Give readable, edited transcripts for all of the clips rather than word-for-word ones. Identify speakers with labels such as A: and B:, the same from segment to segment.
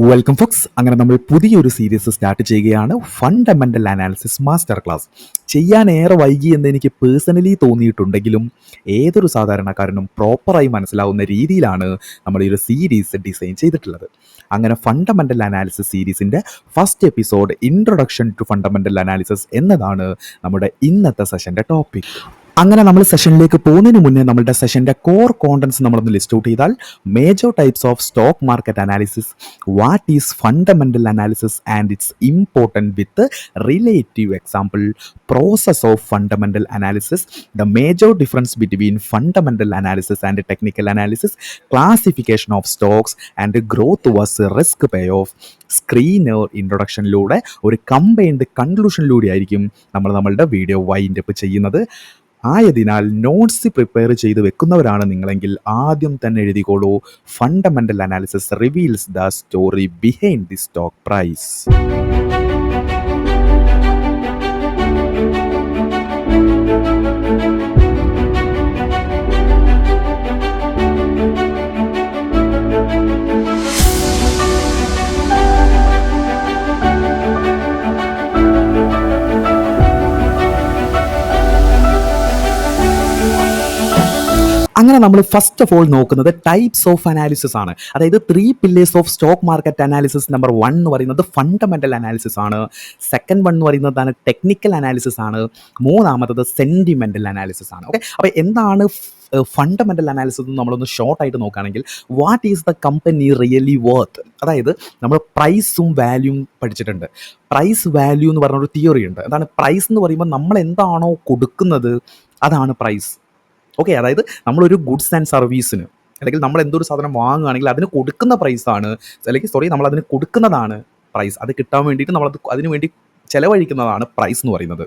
A: Welcome Fox. അങ്ങനെ നമ്മൾ പുതിയൊരു സീരീസ് സ്റ്റാർട്ട് ചെയ്യുകയാണ്, ഫണ്ടമെൻ്റൽ അനാലിസിസ് മാസ്റ്റർ ക്ലാസ്. ചെയ്യാൻ ഏറെ വൈകി എന്ന് എനിക്ക് പേഴ്സണലി തോന്നിയിട്ടുണ്ടെങ്കിലും ഏതൊരു സാധാരണക്കാരനും പ്രോപ്പറായി മനസ്സിലാവുന്ന രീതിയിലാണ് നമ്മൾ ഈ ഒരു സീരീസ് ഡിസൈൻ ചെയ്തിട്ടുള്ളത്. അങ്ങനെ ഫണ്ടമെൻ്റൽ അനാലിസിസ് സീരീസിൻ്റെ first episode introduction to fundamental analysis എന്നതാണ് നമ്മുടെ ഇന്നത്തെ സെഷൻ്റെ ടോപ്പിക്. അങ്ങനെ നമ്മൾ സെഷനിലേക്ക് പോകുന്നതിന് മുന്നേ നമ്മളുടെ സെഷൻ്റെ കോർ കോണ്ടൻസ് നമ്മളൊന്ന് ലിസ്റ്റ് ഔട്ട് ചെയ്താൽ: major types of stock market analysis, what is fundamental analysis and its important with relative example, process of fundamental analysis, the major difference between fundamental analysis and technical analysis, classification of stocks and growth versus risk pay off. Screener ഇൻട്രൊഡക്ഷനിലൂടെ ഒരു combined കൺക്ലൂഷനിലൂടെ ആയിരിക്കും നമ്മളുടെ video wind up ചെയ്യുന്നത്. ആയതിനാൽ notes prepare ചെയ്ത് വെക്കുന്നവരാണ് നിങ്ങളെങ്കിൽ ആദ്യം തന്നെ എഴുതിക്കോളൂ: fundamental analysis reveals the story behind the stock price. അങ്ങനെ നമ്മൾ ഫസ്റ്റ് ഓഫ് ഓൾ നോക്കുന്നത് ടൈപ്സ് ഓഫ് അനാലിസിസ് ആണ്. അതായത് 3 pillars of stock market analysis. Number 1 എന്ന് പറയുന്നത് ഫണ്ടമെൻ്റൽ അനാലിസിസ് ആണ്. സെക്കൻഡ് വൺ എന്ന് പറയുന്നതാണ് ടെക്നിക്കൽ അനാലിസിസ് ആണ്. മൂന്നാമത്തത് സെൻറ്റിമെൻ്റൽ അനാലിസിസ് ആണ്. ഓക്കെ, അപ്പോൾ എന്താണ് ഫണ്ടമെൻ്റൽ അനാലിസിസ് നമ്മളൊന്ന് ഷോർട്ടായിട്ട് നോക്കുകയാണെങ്കിൽ, what is the company really worth. അതായത് നമ്മൾ പ്രൈസും വാല്യൂവും പഠിച്ചിട്ടുണ്ട്. പ്രൈസ് വാല്യൂ എന്ന് പറഞ്ഞൊരു തിയറി ഉണ്ട്. എന്താണ് പ്രൈസ് എന്ന് പറയുമ്പോൾ നമ്മൾ എന്താണോ കൊടുക്കുന്നത് അതാണ് പ്രൈസ്. ഓക്കെ, അതായത് നമ്മളൊരു ഗുഡ്സ് ആൻഡ് സർവീസിന് അല്ലെങ്കിൽ നമ്മൾ എന്തൊരു സാധനം വാങ്ങുകയാണെങ്കിൽ അതിന് കൊടുക്കുന്ന പ്രൈസാണ്, അല്ലെങ്കിൽ നമ്മൾ അതിന് കൊടുക്കുന്നതാണ് പ്രൈസ്. അത് കിട്ടാൻ വേണ്ടിയിട്ട് അതിന് വേണ്ടി ചിലവഴിക്കുന്നതാണ് പ്രൈസ് എന്ന് പറയുന്നത്.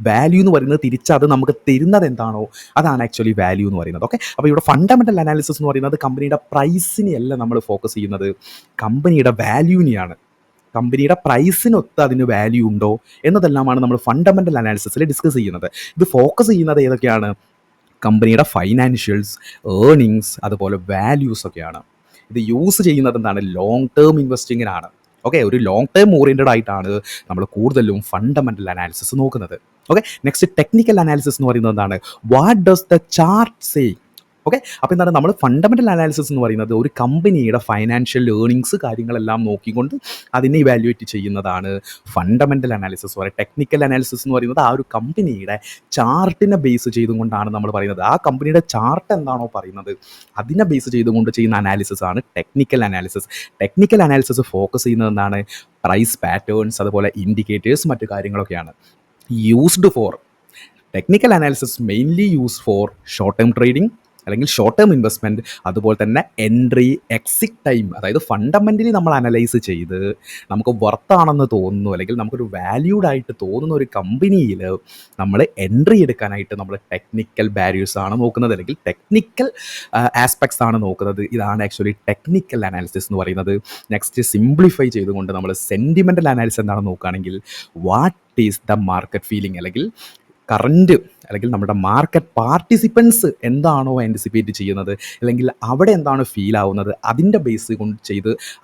A: വാല്യൂ എന്ന് പറയുന്നത് അത് നമുക്ക് തരുന്നത് എന്താണോ അതാണ് ആക്ച്വലി വാല്യൂ എന്ന് പറയുന്നത്. ഓക്കെ, അപ്പോൾ ഇവിടെ ഫണ്ടമെൻ്റൽ അനാലിസിസ് എന്ന് പറയുന്നത് കമ്പനിയുടെ പ്രൈസിനെയല്ല നമ്മൾ ഫോക്കസ് ചെയ്യുന്നത്, കമ്പനിയുടെ വാല്യൂവിനെയാണ്. കമ്പനിയുടെ പ്രൈസിനൊത്ത് അതിന് വാല്യൂ ഉണ്ടോ എന്നതെല്ലാമാണ് നമ്മൾ ഫണ്ടമെൻ്റൽ അനാലിസിസിൽ ഡിസ്കസ് ചെയ്യുന്നത്. ഇത് ഫോക്കസ് ചെയ്യുന്നത് ഏതൊക്കെയാണ്? കമ്പനിയുടെ ഫൈനാൻഷ്യൽസ്, ഏർണിങ്സ്, അതുപോലെ വാല്യൂസ് ഒക്കെയാണ്. ഇത് യൂസ് ചെയ്യുന്നത് എന്താണ്? ലോങ് ടേം ഇൻവെസ്റ്റിങ്ങിനാണ്. ഓക്കെ, ഒരു ലോങ് ടേം ഓറിയൻറ്റഡ് ആയിട്ടാണ് നമ്മൾ കൂടുതലും ഫണ്ടമെൻ്റൽ അനാലിസിസ് നോക്കുന്നത്. ഓക്കെ, നെക്സ്റ്റ് ടെക്നിക്കൽ അനാലിസിസ് എന്ന് പറയുന്നത് എന്താണ്? What does the chart say. Okay, അപ്പോൾ എന്താണ് നമ്മൾ ഫണ്ടമെൻ്റൽ അനാലിസിസ് എന്ന് പറയുന്നത് ഒരു കമ്പനിയുടെ ഫൈനാൻഷ്യൽ ഏർണിങ്സ് കാര്യങ്ങളെല്ലാം നോക്കിക്കൊണ്ട് അതിനെ ഇവാലുവേറ്റ് ചെയ്യുന്നതാണ് ഫണ്ടമെൻ്റൽ അനാലിസിസ്. ടെക്നിക്കൽ അനാലിസിസ് എന്ന് പറയുന്നത് ആ ഒരു കമ്പനിയുടെ ചാർട്ടിനെ ബേസ് ചെയ്തുകൊണ്ടാണ് നമ്മൾ പറയുന്നത്. ആ കമ്പനിയുടെ ചാർട്ട് എന്താണോ പറയുന്നത് അതിനെ ബേസ് ചെയ്തുകൊണ്ട് ചെയ്യുന്ന അനാലിസിസ് ആണ് technical analysis. Technical analysis focus ചെയ്യുന്നത് എന്താണ്? പ്രൈസ് പാറ്റേൺസ്, അതുപോലെ ഇൻഡിക്കേറ്റേഴ്സ്, മറ്റു കാര്യങ്ങളൊക്കെയാണ്. Used for technical analysis mainly use for short term trading അല്ലെങ്കിൽ ഷോർട്ട് ടേം ഇൻവെസ്റ്റ്മെൻറ്റ്, അതുപോലെ തന്നെ എൻട്രി എക്സിറ്റ് ടൈം. അതായത് ഫണ്ടമെൻ്റലി നമ്മൾ അനലൈസ് ചെയ്ത് നമുക്ക് വർത്താണെന്ന് തോന്നുന്നു അല്ലെങ്കിൽ നമുക്കൊരു വാല്യൂഡ് ആയിട്ട് തോന്നുന്ന ഒരു കമ്പനിയിൽ നമ്മൾ എൻട്രി എടുക്കാനായിട്ട് നമ്മൾ ടെക്നിക്കൽ ബാരിയേഴ്സ് ആണ് നോക്കുന്നത്, അല്ലെങ്കിൽ ടെക്നിക്കൽ ആസ്പെക്ട്സ് ആണ് നോക്കുന്നത്. ഇതാണ് ആക്ച്വലി ടെക്നിക്കൽ അനാലിസിസ് എന്ന് പറയുന്നത്. നെക്സ്റ്റ് സിംപ്ലിഫൈ ചെയ്തുകൊണ്ട് നമ്മൾ സെൻറ്റിമെൻ്റൽ അനാലിസിസ് എന്താണെന്ന് നോക്കുകയാണെങ്കിൽ, what is the market feeling, അല്ലെങ്കിൽ കറൻറ്റ് അല്ലെങ്കിൽ നമ്മുടെ മാർക്കറ്റ് പാർട്ടിസിപ്പൻസ് എന്താണോ ആൻറ്റിസിപ്പേറ്റ് ചെയ്യുന്നത് അല്ലെങ്കിൽ അവിടെ എന്താണ് ഫീൽ ആവുന്നത് അതിൻ്റെ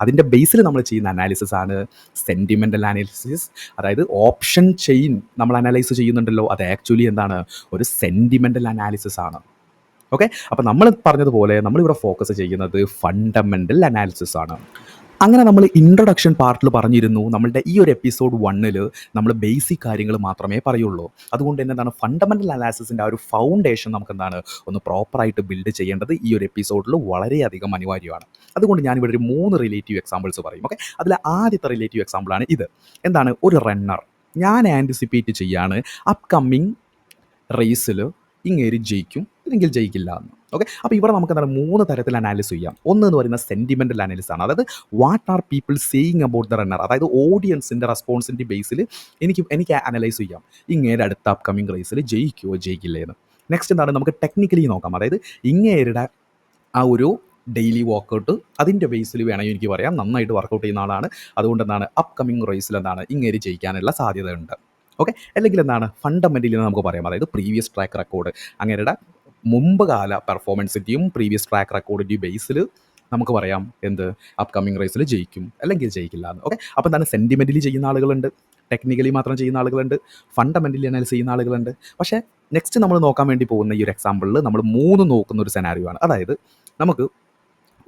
A: അതിൻ്റെ ബേസിൽ നമ്മൾ ചെയ്യുന്ന അനാലിസിസ് ആണ് സെൻറ്റിമെൻ്റൽ അനാലിസിസ്. അതായത് ഓപ്ഷൻ ചെയിൻ നമ്മൾ അനലൈസ് ചെയ്യുന്നുണ്ടല്ലോ, അത് ആക്ച്വലി എന്താണ്? ഒരു സെൻറ്റിമെൻ്റൽ അനാലിസിസ് ആണ്. ഓക്കെ, അപ്പോൾ നമ്മൾ പറഞ്ഞതുപോലെ നമ്മളിവിടെ ഫോക്കസ് ചെയ്യുന്നത് ഫണ്ടമെൻ്റൽ അനാലിസിസ് ആണ്. അങ്ങനെ നമ്മൾ ഇൻട്രൊഡക്ഷൻ പാർട്ടിൽ പറഞ്ഞിരുന്നു നമ്മളുടെ ഈ ഒരു എപ്പിസോഡ് 1 നമ്മൾ ബേസിക് കാര്യങ്ങൾ മാത്രമേ പറയുള്ളൂ. അതുകൊണ്ട് തന്നെ എന്താണ് ഫണ്ടമെൻ്റൽ അനാലിസിസിൻ്റെ ആ ഒരു ഫൗണ്ടേഷൻ നമുക്ക് എന്താണ് ഒന്ന് പ്രോപ്പറായിട്ട് ബിൽഡ് ചെയ്യേണ്ടത് ഈ ഒരു എപ്പിസോഡിൽ വളരെയധികം അനിവാര്യമാണ്. അതുകൊണ്ട് ഞാനിവിടെ ഒരു 3 റിലേറ്റീവ് എക്സാമ്പിൾസ് പറയും. ഓക്കെ, അതിൽ ആദ്യത്തെ റിലേറ്റീവ് എക്സാമ്പിളാണ് ഇത്. എന്താണ്? ഒരു റണ്ണർ ഞാൻ ആൻറ്റിസിപ്പേറ്റ് ചെയ്യാണ് അപ്കമ്മിങ് റേസിൽ ഇങ്ങേര് ജയിക്കും അല്ലെങ്കിൽ ജയിക്കില്ല എന്ന്. ഓക്കെ, അപ്പോൾ ഇവിടെ നമുക്ക് എന്താണ് 3 തരത്തിൽ അനാലിസ് ചെയ്യാം. ഒന്ന് എന്ന് പറയുന്നത് സെൻറ്റിമെൻ്റൽ അനാലിസിസ് ആണ്. അതായത് what are people saying about the runner. അതായത് ഓഡിയൻസിൻ്റെ റെസ്പോൺസിൻ്റെ ബേസിൽ എനിക്ക് അനലൈസ് ചെയ്യാം ഇങ്ങേരുടെ അടുത്ത അപ്കമിങ് റേസിൽ ജയിക്കുമോ ജയിക്കില്ലേ എന്ന്. നെക്സ്റ്റ് എന്താണ്? നമുക്ക് ടെക്നിക്കലി നോക്കാം. അതായത് ഇങ്ങേരുടെ ആ ഒരു ഡെയിലി വർക്കൗട്ട് അതിൻ്റെ ബേസിൽ വേണമെങ്കിൽ എനിക്ക് പറയാം നന്നായിട്ട് വർക്കൗട്ട് ചെയ്യുന്ന ആളാണ്, അതുകൊണ്ട് എന്താണ് അപ്കമിങ് റേസിൽ എന്താണ് ഇങ്ങേര് ജയിക്കാനുള്ള സാധ്യതയുണ്ട്. ഓക്കെ, അല്ലെങ്കിൽ എന്താണ് ഫണ്ടമെൻ്റലി നമുക്ക് പറയാം. അതായത് പ്രീവിയസ് ട്രാക്ക് റെക്കോർഡ് അങ്ങേരുടെ മുമ്പ് കാല പെർഫോമൻസിൻ്റെയും പ്രീവിയസ് ട്രാക്ക് റെക്കോർഡിൻ്റെയും ബേസിൽ നമുക്ക് പറയാം എന്ത് അപ്കമിങ് റേസിൽ ജയിക്കും അല്ലെങ്കിൽ ജയിക്കില്ല എന്ന്. ഓക്കെ, അപ്പോൾ എന്താണ് സെൻറ്റിമെൻ്റലി ചെയ്യുന്ന ആളുകളുണ്ട്, ടെക്നിക്കലി മാത്രം ചെയ്യുന്ന ആളുകളുണ്ട്, ഫണ്ടമെൻ്റലി അനലൈസ് ചെയ്യുന്ന ആളുകളുണ്ട്. പക്ഷേ നെക്സ്റ്റ് നമ്മൾ നോക്കാൻ വേണ്ടി പോകുന്ന ഈ ഒരു എക്സാമ്പിളിൽ നമ്മൾ 3 നോക്കുന്ന ഒരു സെനാരിയോ ആണ്. അതായത് നമുക്ക്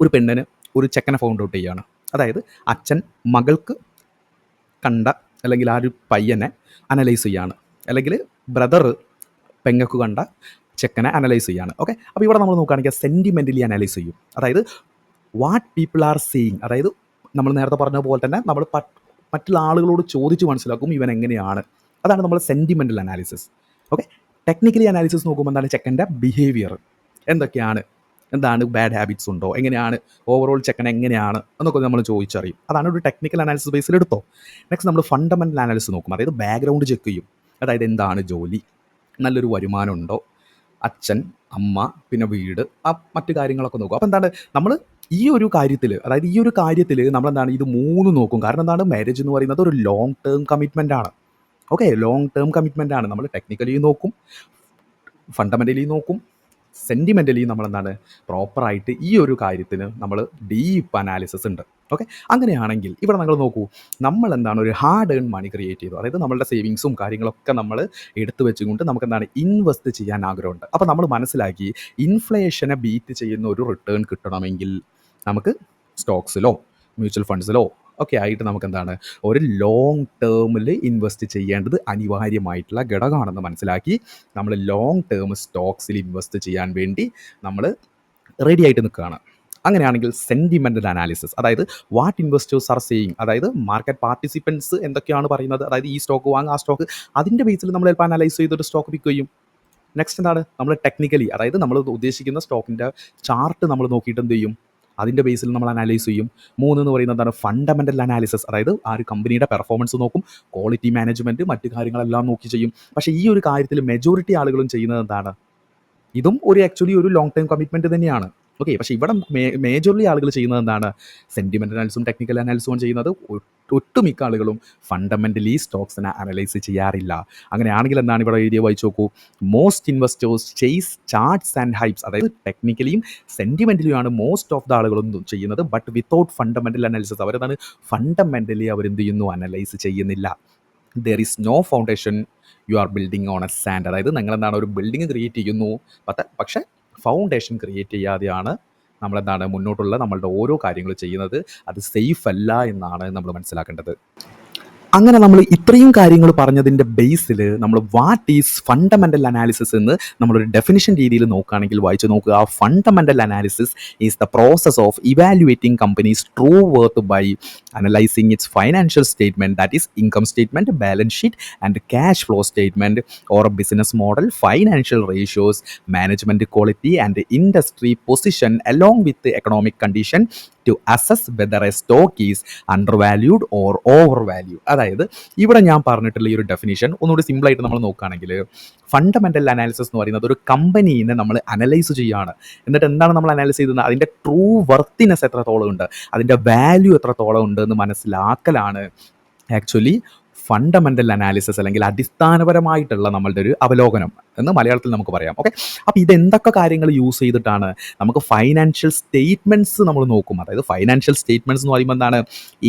A: ഒരു പെണ്ണിന് ഒരു ചെക്കനെ ഫൗണ്ട് ഔട്ട് ചെയ്യുകയാണ്. അതായത് അച്ഛൻ മകൾക്ക് കണ്ട അല്ലെങ്കിൽ ആ ഒരു പയ്യനെ അനലൈസ് ചെയ്യാണ്, അല്ലെങ്കിൽ ബ്രദർ പെങ്ങൾക്ക് കണ്ട ചെക്കനെ അനലൈസ് ചെയ്യാണ്. ഓക്കെ, അപ്പോൾ ഇവിടെ നമ്മൾ നോക്കുകയാണെങ്കിൽ സെൻറ്റിമെൻ്റലി അനലൈസ് ചെയ്യും. അതായത് വാട്ട് പീപ്പിൾ ആർ സീയിങ്, അതായത് നമ്മൾ നേരത്തെ പറഞ്ഞ പോലെ തന്നെ നമ്മൾ മറ്റുള്ള ആളുകളോട് ചോദിച്ച് മനസ്സിലാക്കും ഇവൻ എങ്ങനെയാണ്. അതാണ് നമ്മൾ sentimental analysis. Okay, technically analysis നോക്കുമ്പോൾ എന്താണ് ചെക്കൻ്റെ ബിഹേവിയർ എന്തൊക്കെയാണ്, എന്താണ് ബാഡ് ഹാബിറ്റ്സ് ഉണ്ടോ, എങ്ങനെയാണ് ഓവറോൾ ചെക്കൻ എങ്ങനെയാണ് എന്നൊക്കെ നമ്മൾ ചോദിച്ചറിയും. അതാണ് ഒരു ടെക്നിക്കൽ അനാലിസിസ് ബേസിൽ എടുത്തോ. നെക്സ്റ്റ് നമ്മൾ ഫണ്ടമെൻ്റൽ അനാലിസിസ് നോക്കും. അതായത് ബാക്ക്ഗ്രൗണ്ട് ചെക്ക് ചെയ്യും. അതായത് എന്താണ് ജോലി, നല്ലൊരു വരുമാനം ഉണ്ടോ, അച്ഛൻ അമ്മ പിന്നെ വീട്, മറ്റു കാര്യങ്ങളൊക്കെ നോക്കും. അപ്പോൾ എന്താണ് നമ്മൾ ഈ ഒരു കാര്യത്തിൽ നമ്മളെന്താണ് ഇത് 3 നോക്കും. കാരണം എന്താണ് മാരേജ് എന്ന് പറയുന്നത് ഒരു ലോങ് ടേം കമ്മിറ്റ്മെൻ്റ് ആണ്. ഓക്കെ, ലോങ് ടേം കമ്മിറ്റ്മെൻ്റ് ആണ്. നമ്മൾ ടെക്നിക്കലി നോക്കും, ഫണ്ടമെൻ്റലി നോക്കും, സെൻറ്റിമെൻ്റലി നമ്മളെന്താണ് പ്രോപ്പറായിട്ട് ഈ ഒരു കാര്യത്തിന് നമ്മൾ ഡീപ്പ് അനാലിസിസ് ഉണ്ട്. ഓക്കെ, അങ്ങനെയാണെങ്കിൽ ഇവിടെ നിങ്ങൾ നോക്കൂ, നമ്മൾ എന്താണ് ഒരു ഹാർഡ് ഏൺ മണി ക്രിയേറ്റ് ചെയ്തു. അതായത് നമ്മളുടെ സേവിങ്സും കാര്യങ്ങളൊക്കെ നമ്മൾ എടുത്തു വെച്ചുകൊണ്ട് നമുക്ക് എന്താണ് ഇൻവെസ്റ്റ് ചെയ്യാൻ ആഗ്രഹമുണ്ട്. അപ്പോൾ നമ്മൾ മനസ്സിലാക്കി ഇൻഫ്ലേഷനെ ബീറ്റ് ചെയ്യുന്ന ഒരു റിട്ടേൺ കിട്ടണമെങ്കിൽ നമുക്ക് സ്റ്റോക്സിലോ മ്യൂച്വൽ ഫണ്ട്സിലോ ഒക്കെ ആയിട്ട് നമുക്ക് എന്താണ് ഒരു ലോങ് ടേമിൽ ഇൻവെസ്റ്റ് ചെയ്യേണ്ടത് അനിവാര്യമായിട്ടുള്ള ഘടകമാണെന്ന് മനസ്സിലാക്കി നമ്മൾ ലോങ് ടേം സ്റ്റോക്സിൽ ഇൻവെസ്റ്റ് ചെയ്യാൻ വേണ്ടി നമ്മൾ റെഡി ആയിട്ട് നിൽക്കുകയാണ്. അങ്ങനെയാണെങ്കിൽ സെൻറ്റിമെൻ്റൽ അനാലിസിസ്, അതായത് വാട്ട് ഇൻവെസ്റ്റേഴ്സ് ആർ സേയിങ്, അതായത് മാർക്കറ്റ് പാർട്ടിസിപ്പൻസ് എന്തൊക്കെയാണ് പറയുന്നത്, അതായത് ഈ സ്റ്റോക്ക് വാങ്ങുക ആ സ്റ്റോക്ക്, അതിൻ്റെ ബേസിൽ നമ്മൾ ചിലപ്പോൾ അനലൈസ് ചെയ്തൊരു സ്റ്റോക്ക് പിക്ക് ചെയ്യും. നെക്സ്റ്റ് എന്താണ് നമ്മൾ ടെക്നിക്കലി, അതായത് നമ്മൾ ഉദ്ദേശിക്കുന്ന സ്റ്റോക്കിൻ്റെ ചാർട്ട് നമ്മൾ നോക്കിയിട്ട് എന്ത് ചെയ്യും, അതിൻ്റെ ബേസിൽ നമ്മൾ അനലൈസ് ചെയ്യും. 3 എന്ന് പറയുന്നത് എന്താണ് ഫണ്ടമെൻ്റൽ അനാലിസിസ്, അതായത് ആ ഒരു കമ്പനിയുടെ പെർഫോമൻസ് നോക്കും, ക്വാളിറ്റി മാനേജ്മെൻറ്റ് മറ്റു കാര്യങ്ങളെല്ലാം നോക്കി ചെയ്യും. പക്ഷേ ഈ ഒരു കാര്യത്തിൽ മെജോറിറ്റി ആളുകളും ചെയ്യുന്നത് എന്താണ്, ഇതും ആക്ച്വലി ഒരു ലോങ് ടൈം കമ്മിറ്റ്മെൻറ്റ് തന്നെയാണ്. ഓക്കെ, പക്ഷേ ഇവിടെ മേജർലി ആളുകൾ ചെയ്യുന്നത് എന്താണ്, സെൻറ്റിമെൻ്റൽ അനാലിസും ടെക്നിക്കൽ അനാലിസും ചെയ്യുന്നത് ഒട്ടുമിക്ക ആളുകളും ഫണ്ടമെൻ്റലി സ്റ്റോക്സിനെ അനലൈസ് ചെയ്യാറില്ല. അങ്ങനെയാണെങ്കിൽ എന്താണ് ഇവിടെ എഴുതിയ വായിച്ചു നോക്കൂ, most investors chase charts and hypes, അതായത് ടെക്നിക്കലിയും സെൻറ്റിമെൻ്റലിയുമാണ് മോസ്റ്റ് ഓഫ് ദ ആളുകളും ചെയ്യുന്നത്. ബട്ട് വിത്തൗട്ട് ഫണ്ടമെൻ്റൽ അനാലിസിസ്, അവരെന്താണ് ഫണ്ടമെൻ്റലി അവരെന്ത് ചെയ്യുന്നു, അനലൈസ് ചെയ്യുന്നില്ല. There is no foundation, you are building on a sand, അതായത് നിങ്ങളെന്താണ് ഒരു ബിൽഡിങ് ക്രിയേറ്റ് ചെയ്യുന്നു, പക്ഷേ ഫൗണ്ടേഷൻ ക്രിയേറ്റ് ചെയ്യാതെയാണ് നമ്മളെന്താണ് മുന്നോട്ടുള്ള നമ്മളുടെ ഓരോ കാര്യങ്ങൾ ചെയ്യുന്നത്. അത് സേഫ് അല്ല എന്നാണ് നമ്മൾ മനസ്സിലാക്കേണ്ടത്. അങ്ങനെ നമ്മൾ ഇത്രയും കാര്യങ്ങൾ പറഞ്ഞതിൻ്റെ ബേസിൽ നമ്മൾ വാട്ട് ഈസ് ഫണ്ടമെൻ്റൽ അനാലിസിസ് എന്ന് നമ്മളൊരു ഡെഫിനിഷൻ രീതിയിൽ നോക്കുകയാണെങ്കിൽ വായിച്ചു നോക്കുക. Fundamental analysis is the process of evaluating companies true worth by analysing its financial statement, that is income statement, balance sheet and cash flow statement, or business model, financial ratios, management quality and industry position along with economic condition to assess whether a stock is undervalued or overvalue. അതായത് ഇവിടെ ഞാൻ പറഞ്ഞിട്ടുള്ള ഈ ഒരു definition ഒന്നുകൂടി സിമ്പിളായിട്ട് നമ്മൾ നോക്കുകയാണെങ്കിൽ ഫണ്ടമെൻ്റൽ അനാലിസിസ് എന്ന് പറയുന്നത് ഒരു കമ്പനീനെ നമ്മൾ അനലൈസ് ചെയ്യുകയാണ്. എന്നിട്ട് എന്താണ് നമ്മൾ അനലൈസ് ചെയ്യുന്നത്, അതിൻ്റെ ട്രൂ വർത്തിനെസ് എത്രത്തോളം ഉണ്ട്, അതിൻ്റെ വാല്യൂ എത്രത്തോളം ഉണ്ട് എന്ന് മനസ്സിലാക്കലാണ് ആക്ച്വലി ഫണ്ടമെൻ്റൽ അനാലിസിസ്, അല്ലെങ്കിൽ അടിസ്ഥാനപരമായിട്ടുള്ള നമ്മളുടെ ഒരു അവലോകനം എന്ന് മലയാളത്തിൽ നമുക്ക് പറയാം. ഓക്കെ, അപ്പോൾ ഇതെന്തൊക്കെ കാര്യങ്ങൾ യൂസ് ചെയ്തിട്ടാണ് നമുക്ക് ഫൈനാൻഷ്യൽ സ്റ്റേറ്റ്മെൻറ്റ്സ് നമ്മൾ നോക്കും. അതായത് ഫൈനാൻഷ്യൽ സ്റ്റേറ്റ്മെൻറ്റ്സ് എന്ന് പറയുമ്പോൾ എന്താണ്,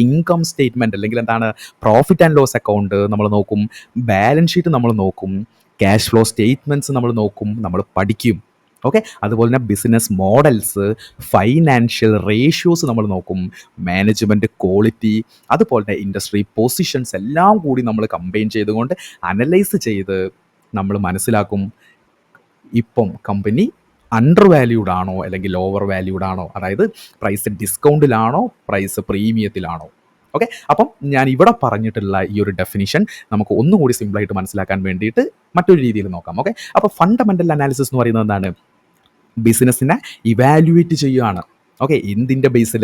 A: ഇൻകം സ്റ്റേറ്റ്മെൻറ്റ് അല്ലെങ്കിൽ എന്താണ് പ്രോഫിറ്റ് ആൻഡ് ലോസ് അക്കൗണ്ട് നമ്മൾ നോക്കും, ബാലൻസ് ഷീറ്റ് നമ്മൾ നോക്കും, ക്യാഷ് ഫ്ലോ സ്റ്റേറ്റ്മെൻറ്റ്സ് നമ്മൾ നോക്കും, നമ്മൾ പഠിക്കും. ഓക്കെ, അതുപോലെ തന്നെ ബിസിനസ് മോഡൽസ്, ഫൈനാൻഷ്യൽ റേഷ്യോസ് നമ്മൾ നോക്കും, മാനേജ്മെൻറ്റ് ക്വാളിറ്റി, അതുപോലെ തന്നെ ഇൻഡസ്ട്രി പൊസിഷൻസ് എല്ലാം കൂടി നമ്മൾ കമ്പൈൻ ചെയ്തുകൊണ്ട് അനലൈസ് ചെയ്ത് നമ്മൾ മനസ്സിലാക്കും ഇപ്പം കമ്പനി അണ്ടർ വാല്യൂഡ് ആണോ അല്ലെങ്കിൽ ഓവർ വാല്യൂഡ് ആണോ, അതായത് പ്രൈസ് ഡിസ്കൗണ്ടിലാണോ പ്രൈസ് പ്രീമിയത്തിലാണോ. ഓക്കെ, അപ്പം ഞാൻ ഇവിടെ പറഞ്ഞിട്ടുള്ള ഈ ഒരു ഡെഫിനിഷൻ നമുക്ക് ഒന്നുകൂടി സിമ്പിളായിട്ട് മനസ്സിലാക്കാൻ വേണ്ടിയിട്ട് മറ്റൊരു രീതിയിൽ നോക്കാം. ഓക്കെ, അപ്പോൾ ഫണ്ടമെൻ്റൽ അനാലിസിസ് എന്ന് പറയുന്നത് എന്താണ്, ബിസിനസ്സിനെ ഇവാലുവേറ്റ് ചെയ്യുകയാണ്. ഓക്കെ, എന്തിൻ്റെ ബേസിൽ,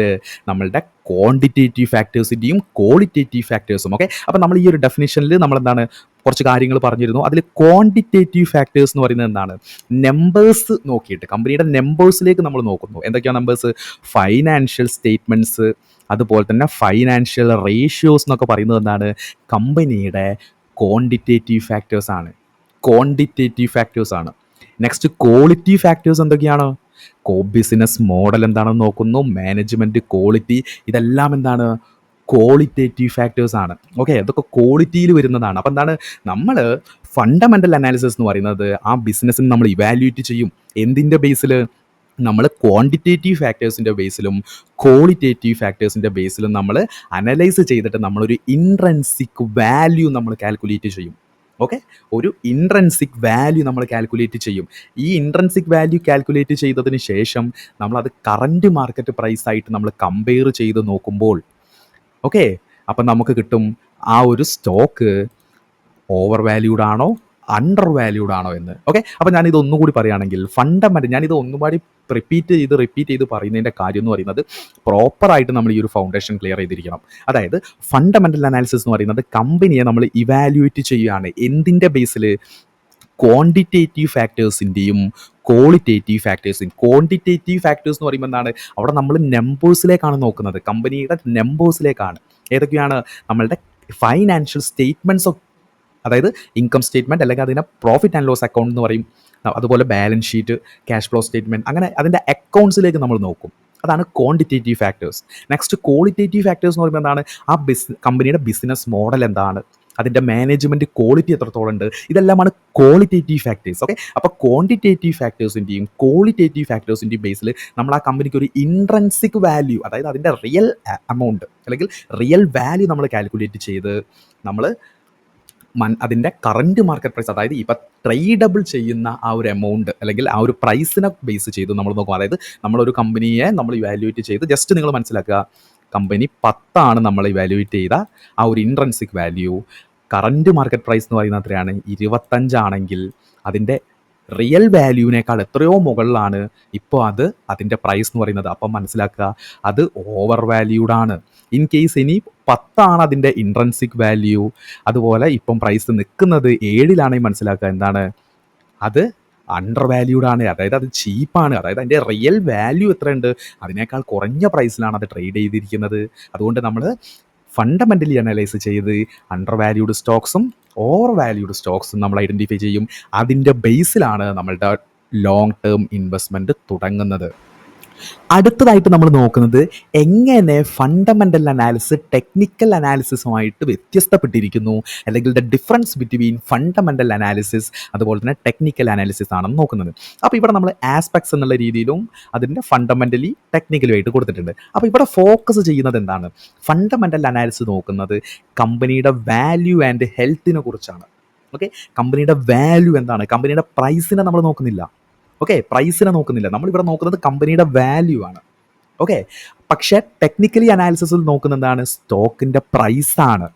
A: നമ്മളുടെ ക്വാണ്ടിറ്റേറ്റീവ് ഫാക്ടേഴ്സിൻ്റെയും ക്വാളിറ്റേറ്റീവ് ഫാക്ടേഴ്സും. ഓക്കെ, അപ്പോൾ നമ്മൾ ഈ ഒരു ഡെഫിനിഷനിൽ നമ്മളെന്താണ് കുറച്ച് കാര്യങ്ങൾ പറഞ്ഞിരുന്നു. അതിൽ ക്വാണ്ടിറ്റേറ്റീവ് ഫാക്ടേഴ്സ് എന്ന് പറയുന്നത് എന്താണ്, നമ്പേഴ്സ് നോക്കിയിട്ട് കമ്പനിയുടെ നമ്പേഴ്സിലേക്ക് നമ്മൾ നോക്കുന്നു. എന്തൊക്കെയാണ് നമ്പേഴ്സ്, ഫൈനാൻഷ്യൽ സ്റ്റേറ്റ്മെൻറ്റ്സ്, അതുപോലെ തന്നെ ഫൈനാൻഷ്യൽ റേഷ്യോസ് എന്നൊക്കെ പറയുന്നത് എന്താണ്, കമ്പനിയുടെ ക്വാണ്ടിറ്റേറ്റീവ് ഫാക്ടേഴ്സ് ആണ്. നെക്സ്റ്റ് ക്വാളിറ്റി ഫാക്ടേഴ്സ് എന്തൊക്കെയാണ്, ബിസിനസ് മോഡൽ എന്താണെന്ന് നോക്കുന്നു, മാനേജ്മെൻറ്റ് ക്വാളിറ്റി, ഇതെല്ലാം എന്താണ്, ക്വാളിറ്റേറ്റീവ് ഫാക്ടേഴ്സ് ആണ്. ഓക്കെ, അതൊക്കെ ക്വാളിറ്റിയിൽ വരുന്നതാണ്. അപ്പോൾ എന്താണ്, നമ്മൾ ഫണ്ടമെൻ്റൽ അനാലിസിസ് എന്ന് പറയുന്നത് ആ ബിസിനസ്സിന് നമ്മൾ ഇവാലുവേറ്റ് ചെയ്യും. എന്തിൻ്റെ ബേസിൽ? നമ്മൾ ക്വാണ്ടിറ്റേറ്റീവ് ഫാക്ടേഴ്സിൻ്റെ ബേസിലും ക്വാളിറ്റേറ്റീവ് ഫാക്ടേഴ്സിൻ്റെ ബേസിലും നമ്മൾ അനലൈസ് ചെയ്തിട്ട് നമ്മളൊരു ഇൻട്രൻസിക് വാല്യൂ നമ്മൾ കാൽക്കുലേറ്റ് ചെയ്യും. ഓക്കെ, ഒരു ഇൻട്രൻസിക് വാല്യൂ നമ്മൾ കാൽക്കുലേറ്റ് ചെയ്യും. ഈ ഇൻട്രൻസിക് വാല്യൂ കാൽക്കുലേറ്റ് ചെയ്തതിന് ശേഷം നമ്മളത് കറൻറ്റ് മാർക്കറ്റ് പ്രൈസായിട്ട് നമ്മൾ കമ്പയർ ചെയ്ത് നോക്കുമ്പോൾ, ഓക്കെ, അപ്പം നമുക്ക് കിട്ടും ആ ഒരു സ്റ്റോക്ക് ഓവർ വാല്യൂഡ് ആണോ അണ്ടർ വാല്യൂഡ് ആണോ എന്ന്. ഓക്കെ, അപ്പോൾ ഞാനിത് ഒന്നുകൂടി പറയുകയാണെങ്കിൽ, ഫണ്ടമെൻ്റൽ, ഞാനിത് ഒന്നുകൂടി റിപ്പീറ്റ് ചെയ്ത് പറയുന്നതിൻ്റെ കാര്യം എന്ന് പറയുന്നത്, പ്രോപ്പറായിട്ട് നമ്മൾ ഈ ഒരു ഫൗണ്ടേഷൻ ക്ലിയർ ചെയ്തിരിക്കണം. അതായത് ഫണ്ടമെൻ്റൽ അനാലിസിസ് എന്ന് പറയുന്നത് കമ്പനിയെ നമ്മൾ ഇവാലുവേറ്റ് ചെയ്യുകയാണ്. എന്തിൻ്റെ ബേസിൽ? ക്വാണ്ടിറ്റേറ്റീവ് ഫാക്ടേഴ്സിൻ്റെയും ക്വാളിറ്റേറ്റീവ് ഫാക്ടേഴ്സ് എന്ന് പറയുമ്പോൾ എന്താണ്, അവിടെ നമ്മൾ നമ്പേഴ്സിലേക്കാണ് നോക്കുന്നത്, കമ്പനിയുടെ നമ്പേഴ്സിലേക്കാണ്. ഏതൊക്കെയാണ്? നമ്മളുടെ ഫൈനാൻഷ്യൽ സ്റ്റേറ്റ്മെൻറ്റ്സ്, അതായത് ഇൻകം സ്റ്റേറ്റ്മെൻറ്റ്, അല്ലെങ്കിൽ അതിനെ പ്രോഫിറ്റ് ആൻഡ് ലോസ് അക്കൗണ്ട് എന്ന് പറയും. അതുപോലെ balance sheet, cash flow statement, അങ്ങനെ അതിൻ്റെ അക്കൗണ്ട്സിലേക്ക് നമ്മൾ നോക്കും. അതാണ് quantitative factors. Next qualitative factors എന്ന് പറയുമ്പോൾ എന്താണ്, ആ കമ്പനിയുടെ ബിസിനസ് മോഡൽ എന്താണ്, അതിൻ്റെ മാനേജ്മെൻറ്റ് ക്വാളിറ്റി എത്രത്തോളം ഉണ്ട്, ഇതെല്ലാമാണ് ക്വാളിറ്റേറ്റീവ് ഫാക്ടേഴ്സ്. ഓക്കെ, അപ്പോൾ ക്വാണ്ടിറ്റേറ്റീവ് ഫാക്ടേഴ്സിൻ്റെയും ക്വാളിറ്റേറ്റീവ് ഫാക്ടേഴ്സിൻ്റെയും ബേസിൽ നമ്മൾ ആ കമ്പനിക്ക് ഒരു ഇൻട്രൻസിക് വാല്യൂ, അതായത് അതിൻ്റെ റിയൽ എമൗണ്ട് അല്ലെങ്കിൽ റിയൽ വാല്യൂ നമ്മൾ കാൽക്കുലേറ്റ് ചെയ്ത് നമ്മൾ അതിൻ്റെ കറൻറ്റ് മാർക്കറ്റ് പ്രൈസ്, അതായത് ഇപ്പം ട്രേഡബിൾ ചെയ്യുന്ന ആ ഒരു എമൗണ്ട് അല്ലെങ്കിൽ ആ ഒരു പ്രൈസിനെ ബേസ് ചെയ്ത് നമ്മൾ നോക്കും. അതായത് നമ്മളൊരു കമ്പനിയെ നമ്മൾ ഇവാലുവേറ്റ് ചെയ്ത്, ജസ്റ്റ് നിങ്ങൾ മനസ്സിലാക്കുക, കമ്പനി 10 നമ്മൾ ഇവാലുവേറ്റ് ചെയ്ത ആ ഒരു intrinsic value, current market price എന്ന് പറയുന്നത് എത്രയാണ്? 25 അതിൻ്റെ റിയൽ വാല്യൂവിനേക്കാൾ എത്രയോ മുകളിലാണ് ഇപ്പോൾ അതിൻ്റെ പ്രൈസ് എന്ന് പറയുന്നത്. അപ്പം മനസ്സിലാക്കുക, അത് ഓവർ വാല്യൂഡാണ്. ഇൻ കേസ് ഇനി 10 അതിൻ്റെ ഇൻട്രൻസിക് വാല്യൂ, അതുപോലെ ഇപ്പം പ്രൈസ് നിൽക്കുന്നത് 7 മനസ്സിലാക്കുക, എന്താണ്, അത് അണ്ടർ വാല്യൂഡാണ്. അതായത് അത് ചീപ്പാണ്. അതായത് അതിൻ്റെ റിയൽ വാല്യൂ എത്രയുണ്ട്, അതിനേക്കാൾ കുറഞ്ഞ പ്രൈസിലാണ് അത് ട്രേഡ് ചെയ്തിരിക്കുന്നത്. അതുകൊണ്ട് നമ്മൾ ഫണ്ടമെൻ്റലി അനലൈസ് ചെയ്ത് അണ്ടർ വാല്യൂഡ് സ്റ്റോക്സും ഓവർ വാല്യൂഡ് സ്റ്റോക്സും നമ്മൾ ഐഡൻറ്റിഫൈ ചെയ്യും. അതിൻ്റെ ബേസിലാണ് നമ്മളുടെ ലോങ് ടേം ഇൻവെസ്റ്റ്മെൻറ്റ് തുടങ്ങുന്നത്. അടുത്തതായിട്ട് നമ്മൾ നോക്കുന്നത് എങ്ങനെ ഫണ്ടമെൻ്റൽ അനാലിസിസ് ടെക്നിക്കൽ അനാലിസിസുമായിട്ട് വ്യത്യസ്തപ്പെട്ടിരിക്കുന്നു, അല്ലെങ്കിൽ the difference between fundamental analysis അതുപോലെ തന്നെ ടെക്നിക്കൽ അനാലിസിസ് ആണെന്ന് നോക്കുന്നത്. അപ്പോൾ ഇവിടെ നമ്മൾ ആസ്പെക്ട്സ് എന്നുള്ള രീതിയിലും അതിൻ്റെ ഫണ്ടമെൻ്റലി ടെക്നിക്കലുമായിട്ട് കൊടുത്തിട്ടുണ്ട്. അപ്പോൾ ഇവിടെ ഫോക്കസ് ചെയ്യുന്നത് എന്താണ്? ഫണ്ടമെൻ്റൽ അനാലിസിസ് നോക്കുന്നത് കമ്പനിയുടെ വാല്യൂ ആൻഡ് ഹെൽത്തിനെ കുറിച്ചാണ്. ഓക്കെ, കമ്പനിയുടെ വാല്യൂ എന്താണ്, കമ്പനിയുടെ പ്രൈസിനെ നമ്മൾ നോക്കുന്നില്ല. ഓക്കെ, പ്രൈസിനെ നോക്കുന്നില്ല, നമ്മളിവിടെ നോക്കുന്നത് കമ്പനിയുടെ വാല്യൂ ആണ്. ഓക്കെ, പക്ഷേ ടെക്നിക്കലി അനാലിസിസിൽ നോക്കുന്നത് എന്താണ്? സ്റ്റോക്കിൻ്റെ പ്രൈസാണ്,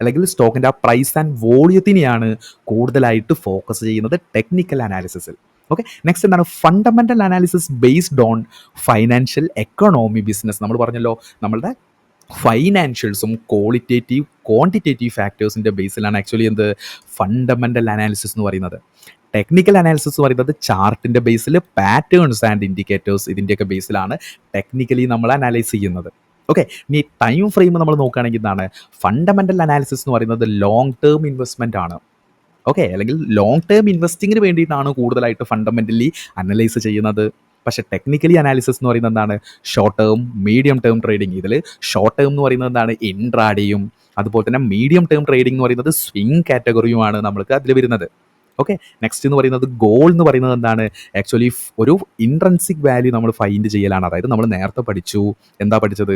A: അല്ലെങ്കിൽ സ്റ്റോക്കിൻ്റെ ആ പ്രൈസ് ആൻഡ് വോളിയത്തിനെയാണ് കൂടുതലായിട്ട് ഫോക്കസ് ചെയ്യുന്നത് ടെക്നിക്കൽ അനാലിസിസിൽ. ഓക്കെ, നെക്സ്റ്റ് എന്താണ്? Fundamental analysis based on financial economy business. നമ്മൾ പറഞ്ഞല്ലോ, നമ്മളുടെ ഫൈനാൻഷ്യൽസും ക്വാണ്ടിറ്റേറ്റീവ് ഫാക്ടേഴ്സിൻ്റെ ബേസിലാണ് ആക്ച്വലി ഫണ്ടമെൻ്റൽ അനാലിസിസ് എന്ന് പറയുന്നത്. ടെക്നിക്കൽ അനാലിസിസ് എന്ന് പറയുന്നത് ചാർട്ടിൻ്റെ ബേസിൽ പാറ്റേൺസ് ആൻഡ് ഇൻഡിക്കേറ്റേഴ്സ്, ഇതിൻ്റെയൊക്കെ ബേസിലാണ് ടെക്നിക്കലി നമ്മൾ അനലൈസ് ചെയ്യുന്നത്. ഓക്കെ, ഇനി ടൈം ഫ്രെയിം നമ്മൾ നോക്കുകയാണെങ്കിൽ എന്താണ്? ഫണ്ടമെൻ്റൽ അനാലിസിസ് എന്ന് പറയുന്നത് ലോങ് ടേം ഇൻവെസ്റ്റ്മെൻ്റ് ആണ്. ഓക്കെ, അല്ലെങ്കിൽ ലോങ് ടേം ഇൻവെസ്റ്റിങ്ങിന് വേണ്ടിയിട്ടാണ് കൂടുതലായിട്ട് ഫണ്ടമെൻ്റലി അനലൈസ് ചെയ്യുന്നത്. പക്ഷേ ടെക്നിക്കലി അനാലിസിസ് എന്ന് പറയുന്നത് എന്താണ്? Short term, medium term trading. ഇതിൽ ഷോർട്ട് ടേം എന്ന് പറയുന്നത് എന്താണ്? ഇൻട്രാഡേയും അതുപോലെ തന്നെ മീഡിയം ടേം ട്രേഡിംഗ് എന്ന് പറയുന്നത് സ്വിംഗ് കാറ്റഗറിയുമാണ് നമ്മൾക്ക് അതിൽ വരുന്നത്. ഓക്കെ, നെക്സ്റ്റ് എന്ന് പറയുന്നത് ഗോൾ എന്ന് പറയുന്നത് എന്താണ്? ആക്ച്വലി ഒരു ഇൻട്രൻസിക് വാല്യൂ നമ്മൾ ഫൈൻഡ് ചെയ്യലാണ്. അതായത് നമ്മൾ നേരത്തെ പഠിച്ചു, എന്താ പഠിച്ചത്?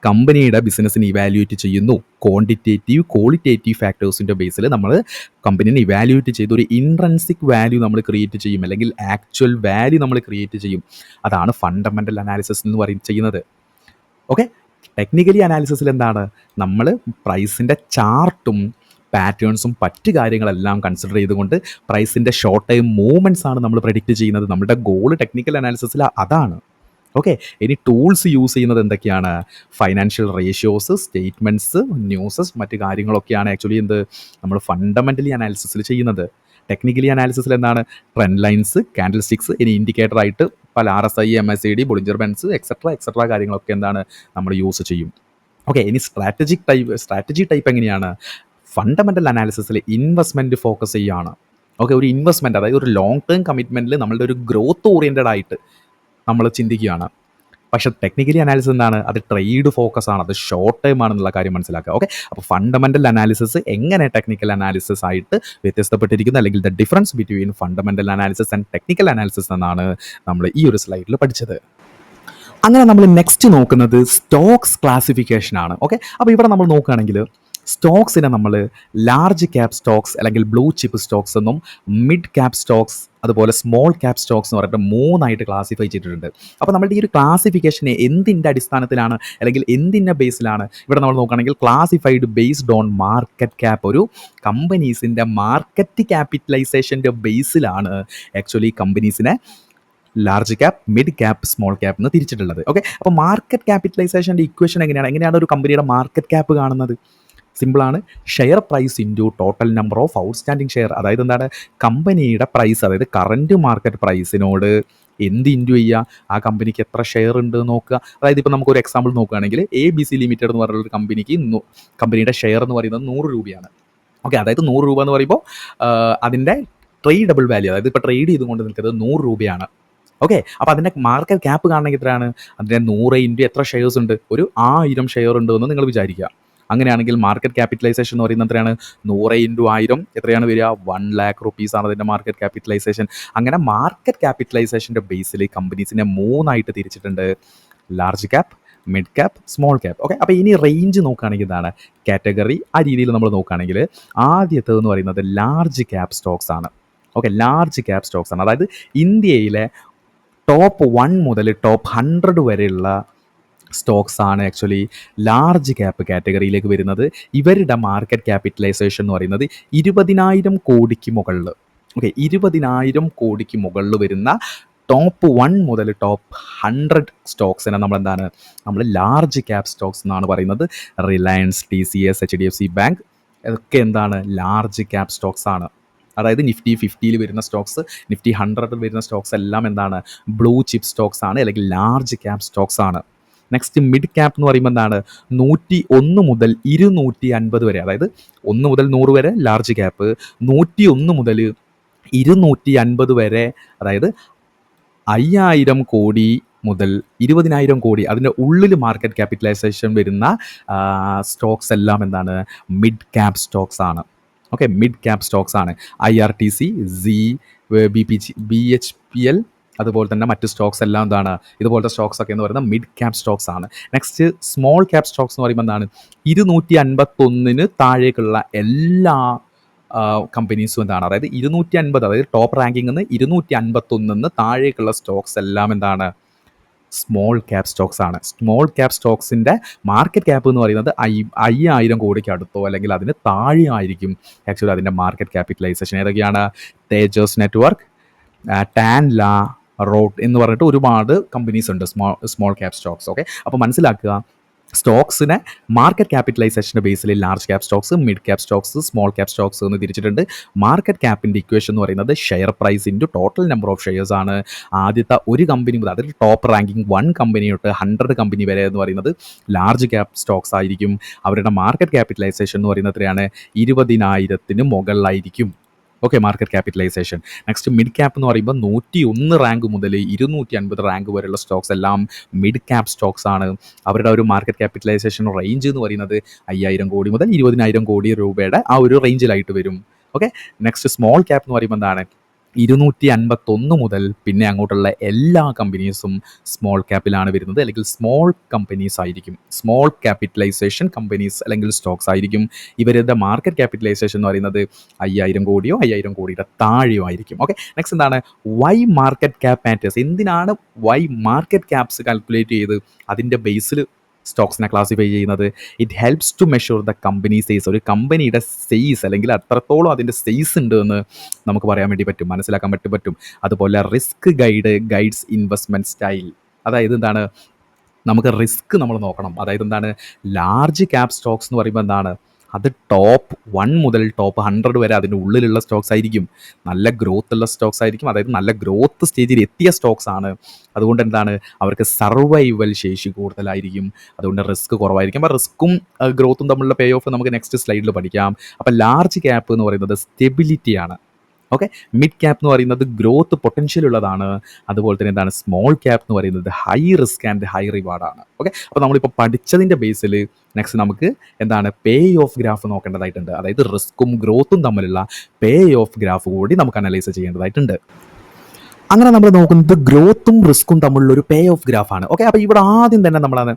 A: കമ്പനിയുടെ ബിസിനസ്സിനെ ഇവാലുവേറ്റ് ചെയ്യുന്നു, ക്വാളിറ്റേറ്റീവ് ഫാക്ടേഴ്സിൻ്റെ ബേസിൽ നമ്മൾ കമ്പനീനെ ഇവാലുവേറ്റ് ചെയ്ത് ഒരു ഇൻട്രൻസിക് വാല്യൂ നമ്മൾ ക്രിയേറ്റ് ചെയ്യും, അല്ലെങ്കിൽ ആക്ച്വൽ വാല്യൂ നമ്മൾ ക്രിയേറ്റ് ചെയ്യും. അതാണ് ഫണ്ടമെൻ്റൽ അനാലിസിസ് എന്ന് ചെയ്യുന്നത്. ഓക്കെ, ടെക്നിക്കലി അനാലിസിസിൽ എന്താണ്? നമ്മൾ പ്രൈസിൻ്റെ ചാർട്ടും പാറ്റേൺസും മറ്റ് കാര്യങ്ങളെല്ലാം കൺസിഡർ ചെയ്തുകൊണ്ട് പ്രൈസിൻ്റെ ഷോർട്ട് ടൈം മൂവ്മെൻറ്റ്സ് ആണ് നമ്മൾ പ്രെഡിക്റ്റ് ചെയ്യുന്നത്. നമ്മുടെ ഗോൾ ടെക്നിക്കൽ അനാലിസിസിൽ അതാണ്. ഓക്കെ, ഇനി ടൂൾസ് യൂസ് ചെയ്യുന്നത് എന്തൊക്കെയാണ്? ഫൈനാൻഷ്യൽ റേഷ്യോസ്, സ്റ്റേറ്റ്മെൻറ്റ്സ്, ന്യൂസസ്, മറ്റ് കാര്യങ്ങളൊക്കെയാണ് ആക്ച്വലി നമ്മൾ ഫണ്ടമെൻ്റലി അനാലിസിസിൽ ചെയ്യുന്നത്. ടെക്നിക്കലി അനാലിസിസിൽ എന്താണ്? ട്രെൻഡ് ലൈൻസ്, കാൻഡിൽ സ്റ്റിക്സ്, ഇനി ഇൻഡിക്കേറ്ററായിട്ട് പല RSI, MACD, Bollinger bands, et cetera കാര്യങ്ങളൊക്കെ എന്താണ് നമ്മൾ യൂസ് ചെയ്യും. ഓക്കെ, ഇനി സ്ട്രാറ്റജി ടൈപ്പ് എങ്ങനെയാണ്? ഫണ്ടമെൻ്റൽ അനാലിസിസിൽ ഇൻവെസ്റ്റ്മെൻറ്റ് ഫോക്കസ് ചെയ്യുകയാണ്. ഓക്കെ, ഒരു ഇൻവെസ്റ്റ്മെൻറ്റ്, അതായത് ഒരു ലോങ് ടേം കമ്മിറ്റ്മെൻറ്റിൽ നമ്മളുടെ ഒരു ഗ്രോത്ത് ഓറിയൻറ്റഡ് ആയിട്ട് നമ്മൾ ചിന്തിക്കുകയാണ്. പക്ഷേ ടെക്നിക്കലി അനാലിസിസ് എന്താണ്? അത് ട്രേഡ് ഫോക്കസ് ആണ്, അത് ഷോർട്ട് ടൈം ആണെന്നുള്ള കാര്യം മനസ്സിലാക്കുക. ഓക്കെ, അപ്പോൾ ഫണ്ടമെൻ്റൽ അനാലിസിസ് എങ്ങനെ ടെക്നിക്കൽ അനാലിസിസ് ആയിട്ട് വ്യത്യസ്തപ്പെട്ടിരിക്കുന്നു, അല്ലെങ്കിൽ the difference between fundamental analysis and technical analysis എന്നാണ് നമ്മൾ ഈ ഒരു സ്ലൈഡിൽ പഠിച്ചത്. അങ്ങനെ നമ്മൾ നെക്സ്റ്റ് നോക്കുന്നത് സ്റ്റോക്സ് ക്ലാസിഫിക്കേഷൻ ആണ്. ഓക്കെ, അപ്പോൾ ഇവിടെ നമ്മൾ നോക്കുകയാണെങ്കിൽ സ്റ്റോക്സിനെ നമ്മൾ ലാർജ് ക്യാപ് സ്റ്റോക്സ് അല്ലെങ്കിൽ ബ്ലൂ ചിപ്പ് സ്റ്റോക്സ് എന്നും മിഡ് ക്യാപ് സ്റ്റോക്സ് അതുപോലെ സ്മോൾ ക്യാപ് സ്റ്റോക്സ് എന്ന് പറഞ്ഞിട്ട് മൂന്നായിട്ട് ക്ലാസിഫൈ ചെയ്തിട്ടുണ്ട്. അപ്പോൾ നമ്മളുടെ ഈ ഒരു ക്ലാസിഫിക്കേഷനെ എന്തിൻ്റെ അടിസ്ഥാനത്തിലാണ് അല്ലെങ്കിൽ എന്തിൻ്റെ ബേസിലാണ് ഇവിടെ നമ്മൾ നോക്കുകയാണെങ്കിൽ classified based on market cap. ഒരു കമ്പനീസിൻ്റെ മാർക്കറ്റ് ക്യാപിറ്റലൈസേഷൻ്റെ ബേസിലാണ് ആക്ച്വലി കമ്പനീസിനെ large cap, mid cap, small cap എന്ന് തിരിച്ചിട്ടുള്ളത്. ഓക്കെ, അപ്പോൾ മാർക്കറ്റ് ക്യാപിറ്റലൈസേഷൻ്റെ ഇക്വേഷൻ എങ്ങനെയാണ് ഒരു കമ്പനിയുടെ മാർക്കറ്റ് ക്യാപ്പ് കാണുന്നത്? സിമ്പിളാണ്, share price into total number of outstanding share. അതായത് എന്താണ്, കമ്പനിയുടെ പ്രൈസ്, അതായത് കറൻറ്റ് മാർക്കറ്റ് പ്രൈസിനോട് എന്ത് ഇൻറ്റു ചെയ്യുക, ആ കമ്പനിക്ക് എത്ര ഷെയർ ഉണ്ട് നോക്കുക. അതായത് ഇപ്പോൾ നമുക്കൊരു എക്സാമ്പിൾ നോക്കുകയാണെങ്കിൽ ABC ലിമിറ്റഡ് എന്ന് പറയുന്ന ഒരു കമ്പനിക്ക് കമ്പനിയുടെ ഷെയർ എന്ന് പറയുന്നത് 100 രൂപയാണ്. ഓക്കെ, അതായത് 100 രൂപ എന്ന് പറയുമ്പോൾ അതിൻ്റെ ട്രേഡബിൾ വാല്യൂ, അതായത് ഇപ്പോൾ ട്രേഡ് ചെയ്തുകൊണ്ട് നിൽക്കുന്നത് 100 രൂപയാണ്. ഓക്കെ, അപ്പോൾ അതിൻ്റെ മാർക്കറ്റ് ക്യാപ്പ് കാണണമെങ്കിൽ എത്രയാണ്? അതിൻ്റെ 100 ഇൻറ്റു എത്ര ഷെയർസ് ഉണ്ട്? ഒരു 1000 ഷെയർ ഉണ്ട് എന്ന് നിങ്ങൾ വിചാരിക്കുക. അങ്ങനെയാണെങ്കിൽ മാർക്കറ്റ് ക്യാപിറ്റലൈസേഷൻ എന്ന് പറയുന്നത് എത്രയാണ്? 100 ഇൻറ്റു 1000 എത്രയാണ് വരിക? 1 lakh rupees ആണ് അതിൻ്റെ മാർക്കറ്റ് ക്യാപിറ്റലൈസേഷൻ. അങ്ങനെ മാർക്കറ്റ് ക്യാപിറ്റലൈസേഷൻ്റെ ബേസിൽ കമ്പനീസിനെ മൂന്നായിട്ട് തിരിച്ചിട്ടുണ്ട്: large cap, mid cap, small cap. Okay, അപ്പോൾ ഇനി റേഞ്ച് നോക്കുകയാണെങ്കിൽ ഇതാണ് കാറ്റഗറി. ആ രീതിയിൽ നമ്മൾ നോക്കുകയാണെങ്കിൽ ആദ്യത്തേതെന്ന് പറയുന്നത് ലാർജ് ക്യാപ്പ് സ്റ്റോക്സ് ആണ്. ഓക്കെ, ലാർജ് ക്യാപ്പ് സ്റ്റോക്സ് ആണ്. അതായത് ഇന്ത്യയിലെ ടോപ്പ് 1 മുതൽ ടോപ്പ് 100 വരെയുള്ള സ്റ്റോക്സ് ആണ് ആക്ച്വലി ലാർജ് ക്യാപ്പ് കാറ്റഗറിയിലേക്ക് വരുന്നത്. ഇവരുടെ മാർക്കറ്റ് ക്യാപിറ്റലൈസേഷൻ എന്ന് പറയുന്നത് 20,000 കോടിക്ക് മുകളിൽ. ഓക്കെ, 20,000 കോടിക്ക് മുകളിൽ വരുന്ന ടോപ്പ് 1 മുതൽ ടോപ്പ് 100 സ്റ്റോക്സിനെ നമ്മൾ ലാർജ് ക്യാപ്പ് സ്റ്റോക്സ് എന്നാണ് പറയുന്നത്. റിലയൻസ്, TCS, HDFC ബാങ്ക് ഇതൊക്കെ എന്താണ്? ലാർജ് ക്യാപ്പ് സ്റ്റോക്സ് ആണ്. അതായത് Nifty 50 വരുന്ന സ്റ്റോക്സ്, Nifty 100 വരുന്ന സ്റ്റോക്സ് എല്ലാം എന്താണ്? ബ്ലൂ ചിപ്പ് സ്റ്റോക്സ് ആണ്, അല്ലെങ്കിൽ ലാർജ് ക്യാപ്പ് സ്റ്റോക്സ് ആണ്. നെക്സ്റ്റ് മിഡ് ക്യാപ്പ് എന്ന് പറയുമ്പോൾ എന്താണ്? 101 മുതൽ 250 വരെ, അതായത് 1 മുതൽ 100 വരെ ലാർജ് ക്യാപ്പ്, 101 മുതൽ 250 വരെ, അതായത് 5,000 കോടി മുതൽ 20,000 കോടി അതിൻ്റെ ഉള്ളിൽ മാർക്കറ്റ് ക്യാപിറ്റലൈസേഷൻ വരുന്ന സ്റ്റോക്സ് എല്ലാം എന്താണ്? മിഡ് ക്യാപ്പ് സ്റ്റോക്സ് ആണ്. ഓക്കെ, മിഡ് ക്യാപ്പ് സ്റ്റോക്സ് ആണ്. IRTC, Zee, BHPL അതുപോലെ തന്നെ മറ്റ് സ്റ്റോക്സ് എല്ലാം എന്താണ്? ഇതുപോലത്തെ സ്റ്റോക്സ് ഒക്കെ എന്ന് പറയുന്നത് മിഡ് ക്യാപ്പ് സ്റ്റോക്സ് ആണ്. നെക്സ്റ്റ് സ്മോൾ ക്യാപ്പ് സ്റ്റോക്സ് എന്ന് പറയുമ്പോൾ എന്താണ്? 251 താഴേക്കുള്ള എല്ലാ കമ്പനീസും എന്താണ്? അതായത് 250, അതായത് ടോപ്പ് റാങ്കിങ്ങിൽ നിന്ന് 251 താഴേക്കുള്ള സ്റ്റോക്സ് എല്ലാം എന്താണ്? സ്മോൾ ക്യാപ്പ് സ്റ്റോക്സ് ആണ്. സ്മോൾ ക്യാപ്പ് സ്റ്റോക്സിൻ്റെ മാർക്കറ്റ് ക്യാപ്പ് എന്ന് പറയുന്നത് 5,000 കോടിക്ക് അടുത്തോ അല്ലെങ്കിൽ അതിന് താഴെ ആയിരിക്കും ആക്ച്വലി അതിൻ്റെ മാർക്കറ്റ് ക്യാപിറ്റലൈസേഷൻ. ഏതൊക്കെയാണ്? തേജസ് നെറ്റ്വർക്ക്, ടാൻല, റോട്ട് എന്ന് പറഞ്ഞിട്ട് ഒരുപാട് കമ്പനീസ് ഉണ്ട് സ്മോൾ ക്യാപ്പ് സ്റ്റോക്സ്. ഓക്കെ, അപ്പോൾ മനസ്സിലാക്കുക, സ്റ്റോക്സിനെ മാർക്കറ്റ് ക്യാപിറ്റലൈസേഷൻ്റെ ബേസിൽ large cap stocks, mid cap stocks, small cap stocks എന്ന് തിരിച്ചിട്ടുണ്ട്. മാർക്കറ്റ് ക്യാപ്പിൻ്റെ ഇക്വേഷൻ എന്ന് പറയുന്നത് share price into total number of shares ആണ്. ആദ്യത്തെ ഒരു കമ്പനി മുതൽ, അതായത് ടോപ്പ് റാങ്കിങ് 1 കമ്പനി തൊട്ട് 100 കമ്പനി വരെ എന്ന് പറയുന്നത് ലാർജ് ക്യാപ്പ് സ്റ്റോക്സ് ആയിരിക്കും. അവരുടെ മാർക്കറ്റ് ക്യാപിറ്റലൈസേഷൻ എന്ന് പറയുന്നത് എത്രയാണ്? 20,000 മുകളിലായിരിക്കും. Okay, market capitalization. Next mid cap എന്ന് പറയുമ്പോൾ 101 റാങ്ക് മുതൽ 250 റാങ്ക് വരെയുള്ള സ്റ്റോക്സ് എല്ലാം മിഡ് ക്യാപ്പ് സ്റ്റോക്സ് ആണ്. അവരുടെ ഒരു മാർക്കറ്റ് ക്യാപിറ്റലൈസേഷൻ റേഞ്ച് എന്ന് പറയുന്നത് 5,000 കോടി മുതൽ 20,000 കോടി രൂപയുടെ ആ ഒരു റേഞ്ചിലായിട്ട് വരും. ഓക്കെ, നെക്സ്റ്റ് സ്മോൾ ക്യാപ്പ് എന്ന് പറയുമ്പോൾ എന്താണ്? 251 മുതൽ പിന്നെ അങ്ങോട്ടുള്ള എല്ലാ കമ്പനീസും സ്മോൾ ക്യാപ്പിലാണ് വരുന്നത്, അല്ലെങ്കിൽ സ്മോൾ കമ്പനീസ് ആയിരിക്കും. സ്മോൾ ക്യാപിറ്റലൈസേഷൻ കമ്പനീസ് അല്ലെങ്കിൽ സ്റ്റോക്സ് ആയിരിക്കും. ഇവരുടെ മാർക്കറ്റ് ക്യാപിറ്റലൈസേഷൻ എന്ന് പറയുന്നത് 5,000 കോടിയോ 5,000 കോടിയുടെ താഴെയോ ആയിരിക്കും. ഓക്കെ, നെക്സ്റ്റ് എന്താണ്? Why market cap matters. എന്തിനാണ് വൈ മാർക്കറ്റ് ക്യാപ്സ് കാൽക്കുലേറ്റ് ചെയ്ത് അതിൻ്റെ ബേസിൽ സ്റ്റോക്സിനെ ക്ലാസിഫൈ ചെയ്യുന്നത്? It helps to measure the company size. ഒരു കമ്പനിയുടെ സെയ്സ് അല്ലെങ്കിൽ അത്രത്തോളം അതിൻ്റെ സെയ്സ് ഉണ്ട് എന്ന് നമുക്ക് പറയാൻ വേണ്ടി പറ്റും, മനസ്സിലാക്കാൻ പറ്റും. അതുപോലെ റിസ്ക് ഗൈഡ്സ് ഇൻവെസ്റ്റ്മെൻറ്റ് സ്റ്റൈൽ. അതായത് എന്താണ്? നമുക്ക് റിസ്ക് നമ്മൾ നോക്കണം. അതായത് എന്താണ്? ലാർജ് ക്യാപ്പ് സ്റ്റോക്സ് എന്ന് പറയുമ്പോൾ എന്താണ്? അത് ടോപ്പ് 1 മുതൽ ടോപ്പ് 100 വരെ അതിൻ്റെ ഉള്ളിലുള്ള സ്റ്റോക്സ് ആയിരിക്കും. നല്ല ഗ്രോത്ത് ഉള്ള സ്റ്റോക്സ് ആയിരിക്കും, അതായത് നല്ല ഗ്രോത്ത് സ്റ്റേജിൽ എത്തിയ സ്റ്റോക്സ് ആണ്. അതുകൊണ്ട് എന്താണ്? അവർക്ക് സർവൈവൽ ശേഷി കൂടുതലായിരിക്കും, അതുകൊണ്ട് റിസ്ക് കുറവായിരിക്കും. അപ്പോൾ റിസ്ക്കും ഗ്രോത്തും തമ്മിലുള്ള പേ ഓഫ് നമുക്ക് നെക്സ്റ്റ് സ്ലൈഡിൽ പഠിക്കാം. അപ്പോൾ ലാർജ് ക്യാപ്പ് എന്ന് പറയുന്നത് സ്റ്റെബിലിറ്റിയാണ്. ഓക്കെ. മിഡ് ക്യാപ്പ് എന്ന് പറയുന്നത് ഗ്രോത്ത് പൊട്ടൻഷ്യൽ ഉള്ളതാണ്. അതുപോലെ തന്നെ എന്താണ് സ്മോൾ ക്യാപ്പ് എന്ന് പറയുന്നത് ഹൈ റിസ്ക് ആൻഡ് ഹൈ റിവാർഡാണ്. ഓക്കെ. അപ്പോൾ നമ്മളിപ്പോൾ പഠിച്ചതിൻ്റെ ബേസിൽ നെക്സ്റ്റ് നമുക്ക് എന്താണ് പേ ഓഫ് ഗ്രാഫ് നോക്കേണ്ടതായിട്ടുണ്ട്. അതായത് റിസ്ക്കും ഗ്രോത്തും തമ്മിലുള്ള പേ ഓഫ് ഗ്രാഫ് കൂടി നമുക്ക് അനലൈസ് ചെയ്യേണ്ടതായിട്ടുണ്ട്. അങ്ങനെ നമ്മൾ നോക്കുന്നത് ഗ്രോത്തും റിസ്ക്കും തമ്മിലുള്ള ഒരു പേ ഓഫ് ഗ്രാഫാണ്. ഓക്കെ. അപ്പോൾ ഇവിടെ ആദ്യം തന്നെ നമ്മളത്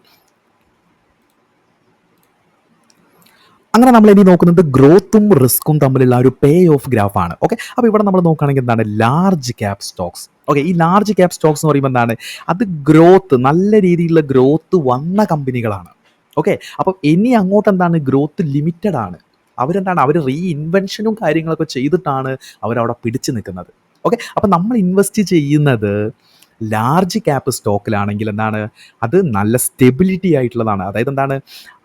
A: അങ്ങനെ നമ്മൾ ഇനി നോക്കുന്നത് ഗ്രോത്തും റിസ്ക്കും തമ്മിലുള്ള ഒരു പേ ഓഫ് ഗ്രാഫാണ്. ഓക്കെ. അപ്പോൾ ഇവിടെ നമ്മൾ നോക്കുകയാണെങ്കിൽ എന്താണ് ലാർജ് ക്യാപ് സ്റ്റോക്സ്. ഓക്കെ. ഈ ലാർജ് ക്യാപ് സ്റ്റോക്സ് എന്ന് പറയുമ്പോൾ എന്താണ് അത് ഗ്രോത്ത് നല്ല രീതിയിലുള്ള ഗ്രോത്ത് വന്ന കമ്പനികളാണ്. ഓക്കെ. അപ്പം ഇനി അങ്ങോട്ട് എന്താണ് ഗ്രോത്ത് ലിമിറ്റഡ് ആണ്. അവരെന്താണ് അവർ റീ ഇൻവെൻഷനും കാര്യങ്ങളൊക്കെ ചെയ്തിട്ടാണ് അവരവിടെ പിടിച്ചു നിൽക്കുന്നത്. ഓക്കെ. അപ്പം നമ്മൾ ഇൻവെസ്റ്റ് ചെയ്യുന്നത് ലാർജ് ക്യാപ്പ് സ്റ്റോക്കിലാണെങ്കിൽ എന്താണ് അത് നല്ല സ്റ്റെബിലിറ്റി ആയിട്ടുള്ളതാണ്. അതായത് എന്താണ്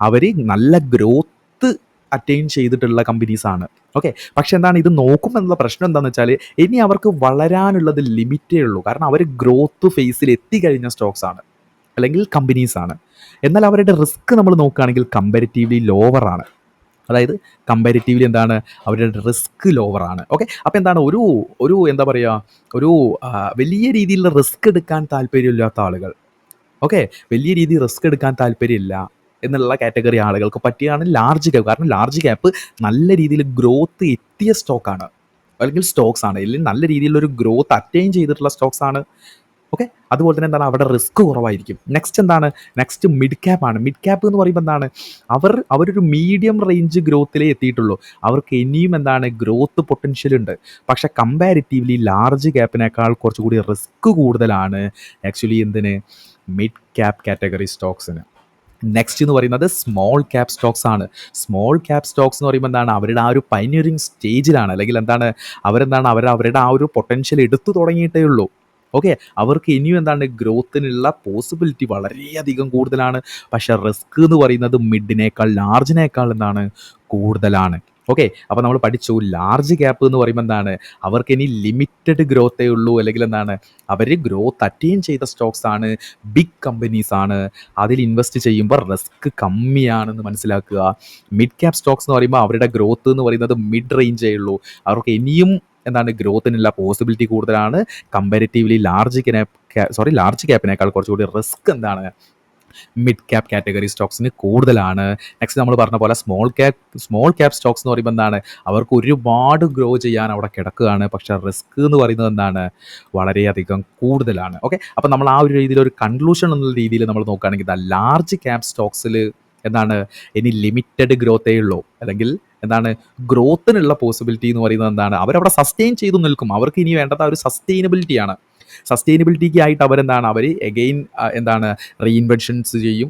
A: അവർ നല്ല ഗ്രോത്ത് അറ്റൈൻ ചെയ്തിട്ടുള്ള കമ്പനീസാണ്. ഓക്കെ. പക്ഷെ എന്താണ് ഇത് നോക്കുമ്പോൾ എന്നുള്ള പ്രശ്നം എന്താണെന്ന് വെച്ചാൽ ഇനി അവർക്ക് വളരാനുള്ളത് ലിമിറ്റേ ഉള്ളൂ. കാരണം അവർ ഗ്രോത്ത് ഫേസിൽ എത്തിക്കഴിഞ്ഞ സ്റ്റോക്സ് ആണ് അല്ലെങ്കിൽ കമ്പനീസാണ്. എന്നാൽ അവരുടെ റിസ്ക് നമ്മൾ നോക്കുകയാണെങ്കിൽ കമ്പാരിറ്റീവ്ലി ലോവറാണ്. അതായത് കമ്പാരിറ്റീവ്ലി എന്താണ് അവരുടെ റിസ്ക് ലോവറാണ്. ഓക്കെ. അപ്പോൾ എന്താണ് ഒരു ഒരു എന്താ പറയുക ഒരു വലിയ രീതിയിലുള്ള റിസ്ക് എടുക്കാൻ താല്പര്യമില്ലാത്ത ആളുകൾ, ഓക്കെ, വലിയ രീതിയിൽ റിസ്ക് എടുക്കാൻ താല്പര്യമില്ല എന്നുള്ള കാറ്റഗറി ആളുകൾക്ക് പറ്റിയാണ് ലാർജ് ക്യാപ്പ്. കാരണം ലാർജ് ക്യാപ്പ് നല്ല രീതിയിൽ ഗ്രോത്ത് എത്തിയ സ്റ്റോക്കാണ് അല്ലെങ്കിൽ സ്റ്റോക്സ് ആണ്, അല്ലെങ്കിൽ നല്ല രീതിയിലൊരു ഗ്രോത്ത് അറ്റൈൻ ചെയ്തിട്ടുള്ള സ്റ്റോക്സ് ആണ്. ഓക്കെ. അതുപോലെ തന്നെ എന്താണ് അവിടെ റിസ്ക് കുറവായിരിക്കും. നെക്സ്റ്റ് എന്താണ് നെക്സ്റ്റ് മിഡ് ക്യാപ്പ് ആണ്. മിഡ് ക്യാപ്പ് എന്ന് പറയുമ്പോൾ എന്താണ് അവരൊരു മീഡിയം റേഞ്ച് ഗ്രോത്തിലേ എത്തിയിട്ടുള്ളൂ. അവർക്ക് ഇനിയും എന്താണ് ഗ്രോത്ത് പൊട്ടൻഷ്യൽ ഉണ്ട്. പക്ഷേ കമ്പാരിറ്റീവ്ലി ലാർജ് ക്യാപ്പിനേക്കാൾ കുറച്ചുകൂടി റിസ്ക് കൂടുതലാണ് ആക്ച്വലി എന്തിന് മിഡ് ക്യാപ്പ് കാറ്റഗറി സ്റ്റോക്സിന്. നെക്സ്റ്റ് എന്ന് പറയുന്നത് സ്മോൾ ക്യാപ് സ്റ്റോക്സ് ആണ്. സ്മോൾ ക്യാപ് സ്റ്റോക്സ് എന്ന് പറയുമ്പോൾ എന്താണ് അവരുടെ ആ ഒരു പൈനിയറിങ് സ്റ്റേജിലാണ്, അല്ലെങ്കിൽ എന്താണ് അവരുടെ ആ ഒരു പൊട്ടൻഷ്യൽ എടുത്തു തുടങ്ങിയിട്ടേ ഉള്ളൂ. ഓക്കെ. അവർക്ക് ഇനിയും എന്താണ് ഗ്രോത്തിനുള്ള പോസിബിലിറ്റി വളരെയധികം കൂടുതലാണ്. പക്ഷേ റിസ്ക് എന്ന് പറയുന്നത് മിഡിനേക്കാൾ ലാർജിനേക്കാൾ എന്താണ് കൂടുതലാണ്. ഓക്കെ. അപ്പോൾ നമ്മൾ പഠിച്ചു ലാർജ് ക്യാപ്പ് എന്ന് പറയുമ്പോൾ എന്താണ് അവർക്ക് ഇനി ലിമിറ്റഡ് ഗ്രോത്തേ ഉള്ളൂ, അല്ലെങ്കിൽ എന്താണ് അവർ ഗ്രോത്ത് അറ്റൈൻ ചെയ്ത സ്റ്റോക്സ് ആണ്, ബിഗ് കമ്പനീസ് ആണ്. അതിൽ ഇൻവെസ്റ്റ് ചെയ്യുമ്പോൾ റിസ്ക് കമ്മിയാണെന്ന് മനസ്സിലാക്കുക. മിഡ് ക്യാപ് സ്റ്റോക്സ് എന്ന് പറയുമ്പോൾ അവരുടെ ഗ്രോത്ത് എന്ന് പറയുന്നത് മിഡ് റേഞ്ചേ ഉള്ളൂ. അവർക്ക് ഇനിയും എന്താണ് ഗ്രോത്തിനുള്ള പോസിബിലിറ്റി കൂടുതലാണ്. കമ്പാരിറ്റീവ്ലി ലാർജ് ക്യാപ്പിനേക്കാൾ കുറച്ചുകൂടി റിസ്ക് എന്താണ് മിഡ് ക്യാപ് കാറ്റഗറി സ്റ്റോക്സിന് കൂടുതലാണ്. നെക്സ്റ്റ് നമ്മൾ പറഞ്ഞ പോലെ സ്മോൾ ക്യാപ് സ്റ്റോക്സ് എന്ന് പറയുമ്പോൾ എന്താണ് അവർക്ക് ഒരുപാട് ഗ്രോ ചെയ്യാൻ അവിടെ കിടക്കുകയാണ്. പക്ഷേ റിസ്ക് എന്ന് പറയുന്നത് എന്താണ് വളരെയധികം കൂടുതലാണ്. ഓക്കെ. അപ്പോൾ നമ്മൾ ആ ഒരു രീതിയിൽ ഒരു കൺക്ലൂഷൻ എന്നുള്ള രീതിയിൽ നമ്മൾ നോക്കുകയാണെങ്കിൽ ലാർജ് ക്യാപ് സ്റ്റോക്സിൽ എന്താണ് ഇനി ലിമിറ്റഡ് ഗ്രോത്തേ ഉള്ളൂ, അല്ലെങ്കിൽ എന്താണ് ഗ്രോത്തിനുള്ള പോസിബിലിറ്റി എന്ന് പറയുന്നത് എന്താണ് അവരവിടെ സസ്റ്റെയിൻ ചെയ്തു നിൽക്കും. അവർക്ക് ഇനി വേണ്ടത് ആ ഒരു സസ്റ്റെയിനബിലിറ്റിയാണ്. സസ്റ്റെയിനബിലിറ്റിക്ക് ആയിട്ട് അവർ എഗെയിൻ എന്താണ് റീഇൻവെൻഷൻസ് ചെയ്യും.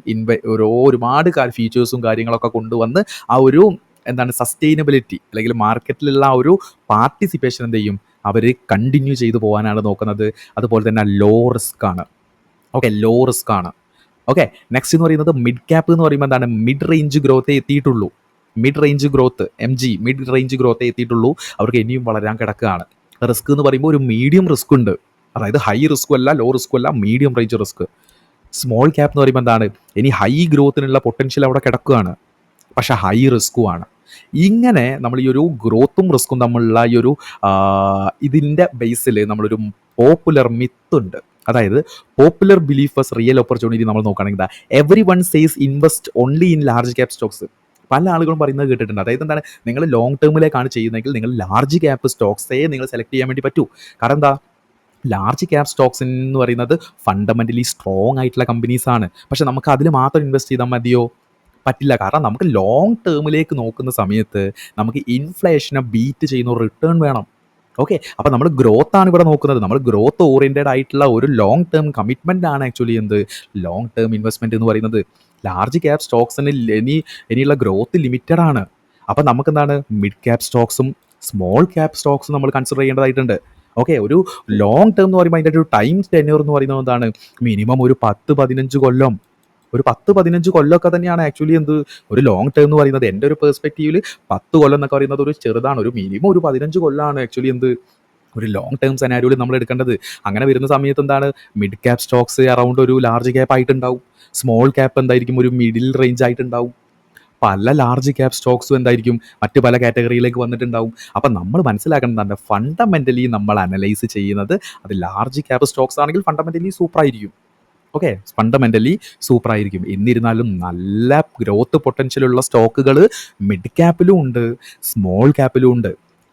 A: ഒരുപാട് ഫീച്ചേഴ്സും കാര്യങ്ങളൊക്കെ കൊണ്ടുവന്ന് ആ ഒരു എന്താണ് സസ്റ്റെയിനബിലിറ്റി അല്ലെങ്കിൽ മാർക്കറ്റിലുള്ള ആ ഒരു പാർട്ടിസിപ്പേഷൻ എന്ത് ചെയ്യും അവർ കണ്ടിന്യൂ ചെയ്തു പോകാനാണ് നോക്കുന്നത്. അതുപോലെ തന്നെ ലോ റിസ്ക് ആണ്. ഓക്കെ. ലോ റിസ്ക് ആണ്. ഓക്കെ. നെക്സ്റ്റ് എന്ന് പറയുന്നത് മിഡ് ക്യാപ്പ് എന്ന് പറയുമ്പോൾ എന്താണ് മിഡ് റേഞ്ച് ഗ്രോത്തേ എത്തിയിട്ടുള്ളൂ. Mid range growth mid range ഗ്രോത്തേ എത്തിയിട്ടുള്ളൂ. അവർക്ക് ഇനിയും വളരാൻ കിടക്കുകയാണ്. റിസ്ക് എന്ന് പറയുമ്പോൾ ഒരു മീഡിയം റിസ്ക് ഉണ്ട്. അതായത് ഹൈ റിസ്ക്കും അല്ല ലോ റിസ്ക്കും അല്ല, medium range risk. Small cap എന്ന് പറയുമ്പോൾ എന്താണ് ഇനി ഹൈ ഗ്രോത്തിനുള്ള പൊട്ടൻഷ്യൽ അവിടെ കിടക്കുകയാണ്, പക്ഷെ ഹൈ റിസ്ക്കുമാണ്. ഇങ്ങനെ നമ്മൾ ഈ ഒരു ഗ്രോത്തും റിസ്ക്കും തമ്മിലുള്ള ഈ ഒരു ഇതിൻ്റെ ബേസിൽ നമ്മളൊരു പോപ്പുലർ മിത്തുണ്ട്. അതായത് popular belief was real opportunity നമ്മൾ നോക്കുകയാണെങ്കിൽ everyone says invest only in large cap stocks. പല ആളുകളും പറയുന്നത് കേട്ടിട്ടുണ്ട്. അതായത് എന്താണ് നിങ്ങൾ ലോങ് ടേമിലേക്കാണ് ചെയ്യുന്നതെങ്കിൽ നിങ്ങൾ ലാർജ് ക്യാപ്പ് സ്റ്റോക്സേ നിങ്ങൾ സെലക്ട് ചെയ്യാൻ വേണ്ടി പറ്റൂ. കാരണം എന്താ ലാർജ് ക്യാപ് സ്റ്റോക്സ് എന്ന് പറയുന്നത് ഫണ്ടമെൻ്റലി സ്ട്രോങ് ആയിട്ടുള്ള കമ്പനീസാണ്. പക്ഷെ നമുക്ക് അതിൽ മാത്രം ഇൻവെസ്റ്റ് ചെയ്താൽ മതിയോ? പറ്റില്ല. കാരണം നമുക്ക് ലോങ് ടേമിലേക്ക് നോക്കുന്ന സമയത്ത് നമുക്ക് ഇൻഫ്ലേഷനെ ബീറ്റ് ചെയ്യുന്ന ഒരു റിട്ടേൺ വേണം. ഓക്കെ. അപ്പോൾ നമ്മൾ ഗ്രോത്താണ് ഇവിടെ നോക്കുന്നത്. നമ്മൾ ഗ്രോത്ത് ഓറിയൻറ്റഡ് ആയിട്ടുള്ള ഒരു ലോങ് ടേം കമ്മിറ്റ്മെൻ്റ് ആണ് ആക്ച്വലി ലോങ് ടേം ഇൻവെസ്റ്റ്മെൻറ്റ് എന്ന് പറയുന്നത്. ലാർജ് ക്യാപ് സ്റ്റോക്സിന് ഇനിയുള്ള ഗ്രോത്ത് ലിമിറ്റഡ് ആണ്. അപ്പോൾ നമുക്കെന്താണ് മിഡ് ക്യാപ് സ്റ്റോക്സും സ്മോൾ ക്യാപ് സ്റ്റോക്സും നമ്മൾ കൺസിഡർ ചെയ്യേണ്ടതായിട്ടുണ്ട്. ഓക്കെ. ഒരു ലോങ് ടേം എന്ന് പറയുമ്പോൾ അതിൻ്റെ ഒരു ടൈം ടെന്യൂർ എന്ന് പറയുന്നത് എന്താണ് മിനിമം ഒരു 10-15 കൊല്ലം, ഒരു 10-15 കൊല്ലമൊക്കെ തന്നെയാണ് ആക്ച്വലി ഒരു ലോങ് ടേം എന്ന് പറയുന്നത്. എൻ്റെ ഒരു പെർസ്പെക്റ്റീവിൽ 10 കൊല്ലം എന്നൊക്കെ പറയുന്നത് ഒരു ചെറുതാണ്. ഒരു മിനിമം ഒരു 15 കൊല്ലമാണ് ആക്ച്വലി ഒരു ലോങ് ടേം സെനാരിയോയിൽ നമ്മൾ എടുക്കേണ്ടത്. അങ്ങനെ വരുന്ന സമയത്ത് എന്താണ് മിഡ് ക്യാപ് സ്റ്റോക്സ് അറൗണ്ട് ഒരു ലാർജ് ക്യാപ്പ് ആയിട്ടുണ്ടാവും. സ്മോൾ ക്യാപ്പ് എന്തായിരിക്കും ഒരു മിഡിൽ റേഞ്ച് ആയിട്ടുണ്ടാവും. പല ലാർജ് ക്യാപ് സ്റ്റോക്സും എന്തായിരിക്കും മറ്റ് പല കാറ്റഗറിയിലേക്ക് വന്നിട്ടുണ്ടാവും. അപ്പം നമ്മൾ മനസ്സിലാക്കേണ്ടതാണ് ഫണ്ടമെൻ്റലി നമ്മൾ അനലൈസ് ചെയ്യുന്നത് അത് ലാർജ് ക്യാപ് സ്റ്റോക്സ് ആണെങ്കിൽ ഫണ്ടമെൻ്റലി സൂപ്പറായിരിക്കും. ഓക്കെ, ഫണ്ടമെൻ്റലി സൂപ്പറായിരിക്കും. എന്നിരുന്നാലും നല്ല ഗ്രോത്ത് പൊട്ടൻഷ്യലുള്ള സ്റ്റോക്കുകൾ മിഡ് ക്യാപ്പിലും ഉണ്ട്, സ്മോൾ ക്യാപ്പിലും ഉണ്ട്.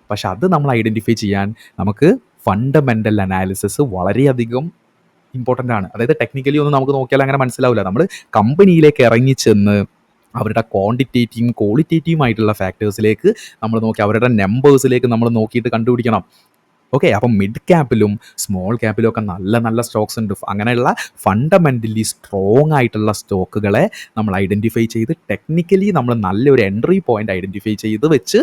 A: പക്ഷെ അത് നമ്മൾ ഐഡൻറ്റിഫൈ ചെയ്യാൻ നമുക്ക് ഫണ്ടമെൻ്റൽ അനാലിസിസ് വളരെയധികം ഇമ്പോർട്ടൻ്റ് ആണ്. അതായത് ടെക്നിക്കലി ഒന്നും നമുക്ക് നോക്കിയാൽ അങ്ങനെ മനസ്സിലാവില്ല. നമ്മൾ കമ്പനിയിലേക്ക് ഇറങ്ങിച്ചെന്ന് അവരുടെ ക്വാണ്ടിറ്റേറ്റീവും ക്വാളിറ്റേറ്റീവും ആയിട്ടുള്ള ഫാക്ടേഴ്സിലേക്ക് നമ്മൾ നോക്കി അവരുടെ നമ്പേഴ്സിലേക്ക് നമ്മൾ നോക്കിയിട്ട് കണ്ടുപിടിക്കണം. ഓക്കെ, അപ്പം മിഡ് ക്യാപ്പിലും സ്മോൾ ക്യാപ്പിലും ഒക്കെ നല്ല നല്ല സ്റ്റോക്സ് ഉണ്ട്. അങ്ങനെയുള്ള ഫണ്ടമെൻ്റലി സ്ട്രോങ് ആയിട്ടുള്ള സ്റ്റോക്കുകളെ നമ്മൾ ഐഡൻറ്റിഫൈ ചെയ്ത് ടെക്നിക്കലി നമ്മൾ നല്ലൊരു എൻട്രി പോയിൻ്റ് ഐഡൻറ്റിഫൈ ചെയ്ത് വെച്ച്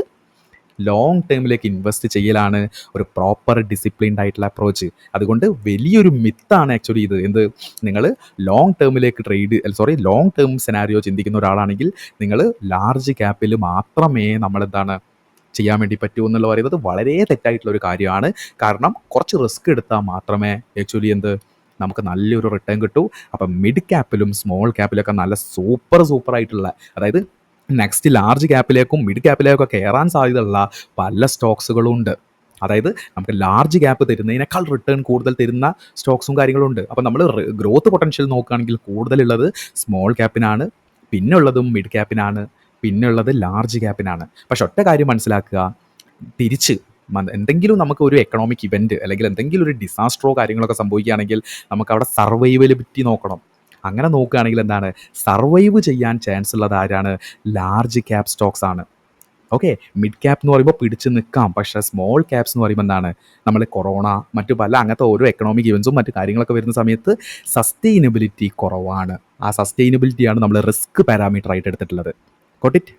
A: ലോങ് ടേമിലേക്ക് ഇൻവെസ്റ്റ് ചെയ്യലാണ് ഒരു പ്രോപ്പർ ഡിസിപ്ലിൻഡ് ആയിട്ടുള്ള അപ്രോച്ച്. അതുകൊണ്ട് വലിയൊരു മിത്താണ് ആക്ച്വലി ഇത്. എന്ത്, നിങ്ങൾ ലോങ് ടേമിലേക്ക് ലോങ് ടേം സെനാരിയോ ചിന്തിക്കുന്ന ഒരാളാണെങ്കിൽ നിങ്ങൾ ലാർജ് ക്യാപ്പിൽ മാത്രമേ നമ്മളെന്താണ് ചെയ്യാൻ വേണ്ടി പറ്റൂ എന്നുള്ള പറയുന്നത് വളരെ തെറ്റായിട്ടുള്ള ഒരു കാര്യമാണ്. കാരണം കുറച്ച് റിസ്ക് എടുത്താൽ മാത്രമേ ആക്ച്വലി നമുക്ക് നല്ലൊരു റിട്ടേൺ കിട്ടൂ. അപ്പം മിഡ് ക്യാപ്പിലും സ്മോൾ ക്യാപ്പിലൊക്കെ നല്ല സൂപ്പർ ആയിട്ടുള്ള, അതായത് നെക്സ്റ്റ് ലാർജ് ക്യാപ്പിലേക്കും മിഡ് ക്യാപ്പിലേക്കും കയറാൻ സാധ്യതയുള്ള പല സ്റ്റോക്സുകളും ഉണ്ട്. അതായത് നമുക്ക് ലാർജ് ക്യാപ്പ് തരുന്നതിനേക്കാൾ റിട്ടേൺ കൂടുതൽ തരുന്ന സ്റ്റോക്സും കാര്യങ്ങളും ഉണ്ട്. അപ്പം നമ്മൾ ഗ്രോത്ത് പൊട്ടൻഷ്യൽ നോക്കുകയാണെങ്കിൽ കൂടുതലുള്ളത് സ്മോൾ ക്യാപ്പിനാണ്, പിന്നെ ഉള്ളതും മിഡ് ക്യാപ്പിനാണ്, പിന്നെ ഉള്ളത് ലാർജ് ക്യാപ്പിനാണ്. പക്ഷെ ഒറ്റ കാര്യം മനസ്സിലാക്കുക, തിരിച്ച് എന്തെങ്കിലും നമുക്ക് ഒരു എക്കണോമിക് ഇവൻറ്റ് അല്ലെങ്കിൽ എന്തെങ്കിലും ഒരു ഡിസാസ്റ്ററോ കാര്യങ്ങളൊക്കെ സംഭവിക്കുകയാണെങ്കിൽ നമുക്ക് അവിടെ സർവൈവബിലിറ്റി നോക്കണം. അങ്ങനെ നോക്കുകയാണെങ്കിൽ എന്താണ്, സർവൈവ് ചെയ്യാൻ ചാൻസ് ഉള്ളത് ആരാണ്? ലാർജ് ക്യാപ് സ്റ്റോക്സ് ആണ്. ഓക്കെ, മിഡ് ക്യാപ്പ് എന്ന് പറയുമ്പോൾ പിടിച്ച് നിൽക്കാം. പക്ഷേ സ്മോൾ ക്യാപ്സ് എന്ന് പറയുമ്പോൾ എന്താണ്, നമ്മൾ കൊറോണ മറ്റു പല അങ്ങനത്തെ ഓരോ എക്കണോമിക് ഇവൻസും മറ്റു കാര്യങ്ങളൊക്കെ വരുന്ന സമയത്ത് സസ്റ്റൈനബിലിറ്റി കുറവാണ്. ആ സസ്റ്റൈനബിലിറ്റിയാണ് നമ്മൾ റിസ്ക് പാരാമീറ്റർ ആയിട്ട് എടുത്തിട്ടുള്ളത്. Got it?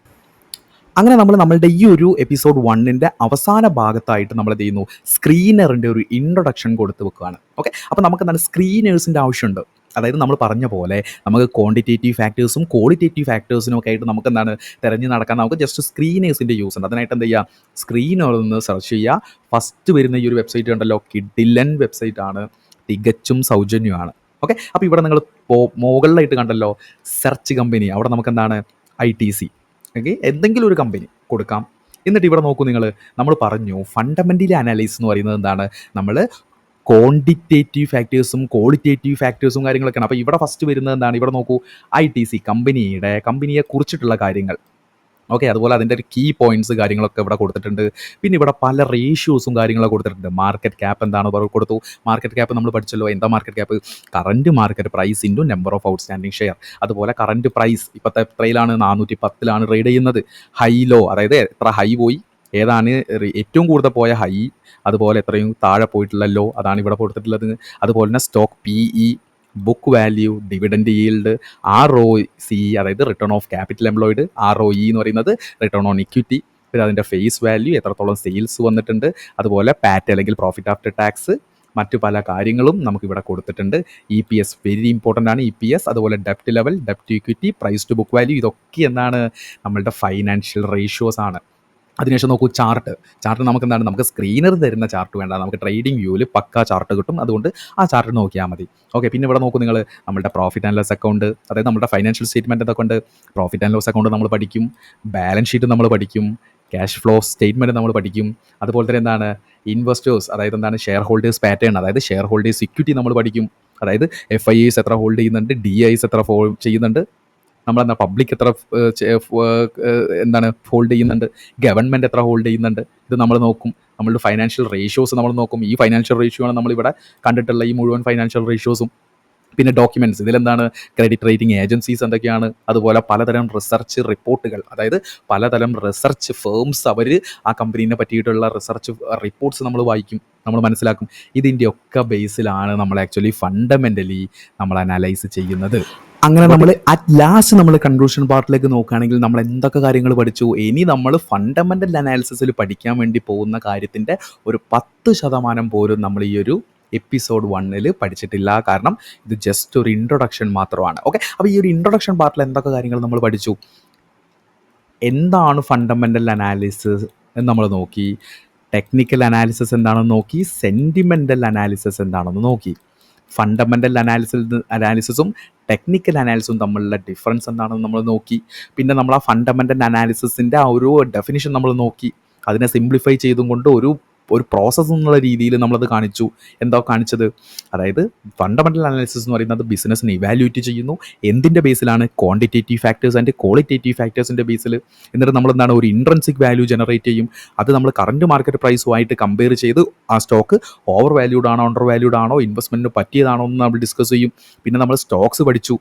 A: അങ്ങനെ നമ്മളുടെ ഈ ഒരു എപ്പിസോഡ് 1 അവസാന ഭാഗത്തായിട്ട് നമ്മൾ എന്ത് ചെയ്യുന്നു, സ്ക്രീനറിൻ്റെ ഒരു ഇൻട്രൊഡക്ഷൻ കൊടുത്ത് വെക്കുകയാണ്. ഓക്കെ, അപ്പോൾ നമുക്ക് എന്താണ് സ്ക്രീനേഴ്സിൻ്റെ ആവശ്യമുണ്ട്. അതായത് നമ്മൾ പറഞ്ഞ പോലെ നമുക്ക് ക്വാണ്ടിറ്റേറ്റീവ് ഫാക്ടേഴ്സും ക്വാളിറ്റേറ്റീവ് ഫാക്ടേഴ്സിനും ഒക്കെ ആയിട്ട് നമുക്ക് എന്താണ് തിരഞ്ഞു നടക്കാൻ നമുക്ക് ജസ്റ്റ് സ്ക്രീനേഴ്സിൻ്റെ യൂസ് ഉണ്ട്. അതിനായിട്ട് എന്ത് ചെയ്യുക, സ്ക്രീനറൊന്ന് സെർച്ച് ചെയ്യുക. ഫസ്റ്റ് വരുന്ന ഈ ഒരു വെബ്സൈറ്റ് ഉണ്ടല്ലോ, കിഡിലൻ വെബ്സൈറ്റ് ആണ്, തികച്ചും സൗജന്യമാണ്. ഓക്കെ, അപ്പോൾ ഇവിടെ നിങ്ങൾ മുകളിലായിട്ട് കണ്ടല്ലോ സെർച്ച് കമ്പനി, അവിടെ നമുക്ക് എന്താണ് ITC, ഓക്കെ, എന്തെങ്കിലും ഒരു കമ്പനി കൊടുക്കാം. എന്നിട്ട് ഇവിടെ നോക്കൂ, നമ്മൾ പറഞ്ഞു ഫണ്ടമെൻ്റലി അനാലിസിസ് എന്ന് പറയുന്നത് എന്താണ്, നമ്മൾ ക്വാണ്ടിറ്റേറ്റീവ് ഫാക്ടേഴ്സും ക്വാളിറ്റേറ്റീവ് ഫാക്ടേഴ്സും കാര്യങ്ങളൊക്കെയാണ്. അപ്പോൾ ഇവിടെ ഫസ്റ്റ് വരുന്നത് എന്താണ്, ഇവിടെ നോക്കൂ ITC കമ്പനിയെ കുറിച്ചിട്ടുള്ള കാര്യങ്ങൾ. ഓക്കെ, അതുപോലെ അതിൻ്റെ ഒരു കീ പോയിന്റ്സ് കാര്യങ്ങളൊക്കെ ഇവിടെ കൊടുത്തിട്ടുണ്ട്. പിന്നെ ഇവിടെ പല റേഷ്യോസും കാര്യങ്ങളൊക്കെ കൊടുത്തിട്ടുണ്ട്. മാർക്കറ്റ് ക്യാപ്പ് എന്താണ് കൊടുത്തു. മാർക്കറ്റ് ക്യാപ്പ് നമ്മൾ പഠിച്ചല്ലോ. എന്താ market cap? Current market price into number of outstanding share. അതുപോലെ കറൻറ്റ് പ്രൈസ് ഇപ്പോഴത്തെ എത്രയിലാണ്, 410 ട്രേഡ് ചെയ്യുന്നത്. ഹൈ ലോ, അതായത് എത്ര ഹൈ പോയി, ഏതാണ് ഏറ്റവും കൂടുതൽ പോയ ഹൈ, അതുപോലെ എത്രയും താഴെ പോയിട്ടുള്ള ലോ, അതാണ് ഇവിടെ കൊടുത്തിട്ടുള്ളത്. അതുപോലെ തന്നെ stock PE, book value, dividend yield, ROCE അതായത് return of capital employed, ROE എന്ന് പറയുന്നത് റിട്ടേൺ ഓൺ ഇക്വിറ്റി, പിന്നെ അതിൻ്റെ ഫേസ് വാല്യൂ, എത്രത്തോളം സെയിൽസ് വന്നിട്ടുണ്ട്, അതുപോലെ പാറ്റ് അല്ലെങ്കിൽ പ്രോഫിറ്റ് ആഫ്റ്റർ ടാക്സ്, മറ്റു പല കാര്യങ്ങളും നമുക്കിവിടെ കൊടുത്തിട്ടുണ്ട്. EPS വെരി ഇമ്പോർട്ടൻ്റ് ആണ്. EPS, അതുപോലെ ഡെപ്റ്റ് level, ഡെപ്റ്റ് equity, price to book value, ഇതൊക്കെ എന്താണ് നമ്മളുടെ ഫൈനാൻഷ്യൽ റേഷ്യോസ് ആണ്. അതിനുശേഷം നോക്കൂ ചാർട്ട് നമുക്ക് എന്താണ്, നമുക്ക് സ്ക്രീനർ തരുന്ന ചാർട്ട് വേണ്ട, നമുക്ക് ട്രേഡിംഗ് വ്യൂവിൽ പക്കാ ചാർട്ട് കിട്ടും. അതുകൊണ്ട് ആ ചാർട്ട് നോക്കിയാൽ മതി. ഓക്കെ, പിന്നെ ഇവിടെ നോക്കൂ നമ്മുടെ പ്രോഫിറ്റ് ആൻഡ് ലോസ് അക്കൗണ്ട്, അതായത് നമ്മുടെ ഫൈനാൻഷ്യൽ സ്റ്റേറ്റ്മെൻറ്റ് എന്തൊക്കെ ഉണ്ട്. പ്രോഫിറ്റ് ആൻഡ് ലോസ് അക്കൗണ്ട് നമ്മൾ പഠിക്കും, ബാലൻസ് ഷീറ്റ് നമ്മൾ പഠിക്കും, ക്യാഷ് ഫ്ലോ സ്റ്റേറ്റ്മെൻറ്റ് നമ്മൾ പഠിക്കും. അതുപോലെ തന്നെ എന്താണ് ഇൻവെസ്റ്റേഴ്സ്, അതായത് എന്താണ് ഷെയർ ഹോൾഡേഴ്സ് പാറ്റേൺ, അതായത് ഷെയർ ഹോൾഡേഴ്സ് ഇക്വിറ്റി നമ്മൾ പഠിക്കും. അതായത് FIIs എത്ര ഹോൾഡ് ചെയ്യുന്നുണ്ട്, DIs എത്ര ചെയ്യുന്നുണ്ട്, നമ്മളെന്താ പബ്ലിക് എത്ര എന്താണ് ഹോൾഡ് ചെയ്യുന്നുണ്ട്, ഗവൺമെൻറ് എത്ര ഹോൾഡ് ചെയ്യുന്നുണ്ട്, ഇത് നമ്മൾ നോക്കും. നമ്മളുടെ ഫൈനാൻഷ്യൽ റേഷ്യോസ് നമ്മൾ നോക്കും. ഈ ഫൈനാൻഷ്യൽ റേഷ്യോ ആണ് നമ്മളിവിടെ കണ്ടിട്ടുള്ള ഈ മുഴുവൻ ഫൈനാൻഷ്യൽ റേഷ്യോസും. പിന്നെ ഡോക്യുമെൻറ്റ്സ്, ഇതിലെന്താണ് ക്രെഡിറ്റ് റേറ്റിംഗ് ഏജൻസീസ് എന്തൊക്കെയാണ്, അതുപോലെ പലതരം റിസർച്ച് റിപ്പോർട്ടുകൾ, അതായത് പലതരം റിസർച്ച് ഫേംസ് അവർ ആ കമ്പനീനെ പറ്റിയിട്ടുള്ള റിസർച്ച് റിപ്പോർട്ട്സ് നമ്മൾ വായിക്കും, നമ്മൾ മനസ്സിലാക്കും. ഇതിൻ്റെ ഒക്കെ ബേസിലാണ് നമ്മൾ ആക്ച്വലി ഫണ്ടമെൻ്റലി നമ്മൾ അനലൈസ് ചെയ്യുന്നത്. അങ്ങനെ നമ്മൾ അറ്റ് ലാസ്റ്റ് നമ്മൾ കൺക്ലൂഷൻ പാർട്ടിലേക്ക് നോക്കുകയാണെങ്കിൽ നമ്മൾ എന്തൊക്കെ കാര്യങ്ങൾ പഠിച്ചു. ഇനി നമ്മൾ ഫണ്ടമെൻ്റൽ അനാലിസിസിൽ പഠിക്കാൻ വേണ്ടി പോകുന്ന കാര്യത്തിൻ്റെ ഒരു 10% പോലും നമ്മൾ ഈ ഒരു എപ്പിസോഡ് 1 പഠിച്ചിട്ടില്ല. കാരണം ഇത് ജസ്റ്റ് ഒരു ഇൻട്രൊഡക്ഷൻ മാത്രമാണ്. ഓക്കെ, അപ്പോൾ ഈ ഒരു ഇൻട്രൊഡക്ഷൻ പാർട്ടിൽ എന്തൊക്കെ കാര്യങ്ങൾ നമ്മൾ പഠിച്ചു, എന്താണ് ഫണ്ടമെൻ്റൽ അനാലിസിസ് എന്ന് നമ്മൾ നോക്കി, ടെക്നിക്കൽ അനാലിസിസ് എന്താണെന്ന് നോക്കി, സെൻറ്റിമെൻ്റൽ അനാലിസിസ് എന്താണെന്ന് നോക്കി. ഫണ്ടമെൻ്റൽ അനാലിസിസും ടെക്നിക്കൽ അനാലിസിസും തമ്മിലുള്ള ഡിഫറൻസ് എന്താണെന്ന് നമ്മൾ നോക്കി. പിന്നെ നമ്മൾ ആ ഫണ്ടമെൻ്റൽ അനാലിസിസിൻ്റെ ആ ഒരു ഡെഫിനിഷൻ നമ്മൾ നോക്കി. അതിനെ സിംപ്ലിഫൈ ചെയ്തും കൊണ്ട് ഒരു പ്രോസസ്സ് എന്നുള്ള രീതിയിൽ നമ്മളത് കാണിച്ചു. എന്താ കാണിച്ചത്? അതായത് ഫണ്ടമെൻ്റൽ അനാലിസിസ് എന്ന് പറയുന്നത് ബിസിനസ്സിനെ ഇവാലുവേറ്റ് ചെയ്യുന്നു. എന്തിൻ്റെ ബേസിലാണ്? ക്വാണ്ടിറ്റേറ്റീവ് ഫാക്ടേഴ്സ് ആൻഡ് ക്വാളിറ്റേറ്റീവ് ഫാക്ടേഴ്സിൻ്റെ ബേസിൽ. എന്നിട്ട് നമ്മൾ എന്താണ്, ഒരു ഇൻട്രൻസിക് വാല്യൂ ജനറേറ്റ് ചെയ്യും. അത് നമ്മൾ കറൻറ്റ് മാർക്കറ്റ് പ്രൈസുമായിട്ട് കമ്പയർ ചെയ്ത് ആ സ്റ്റോക്ക് ഓവർ വാല്യൂഡ് ആണോ അണ്ടർ വാല്യൂഡ് ആണോ ഇൻവെസ്റ്റ്മെൻറ്റിന് പറ്റിയതാണോ എന്ന് നമ്മൾ ഡിസ്കസ് ചെയ്യും. പിന്നെ നമ്മൾ സ്റ്റോക്സ് പഠിച്ചു.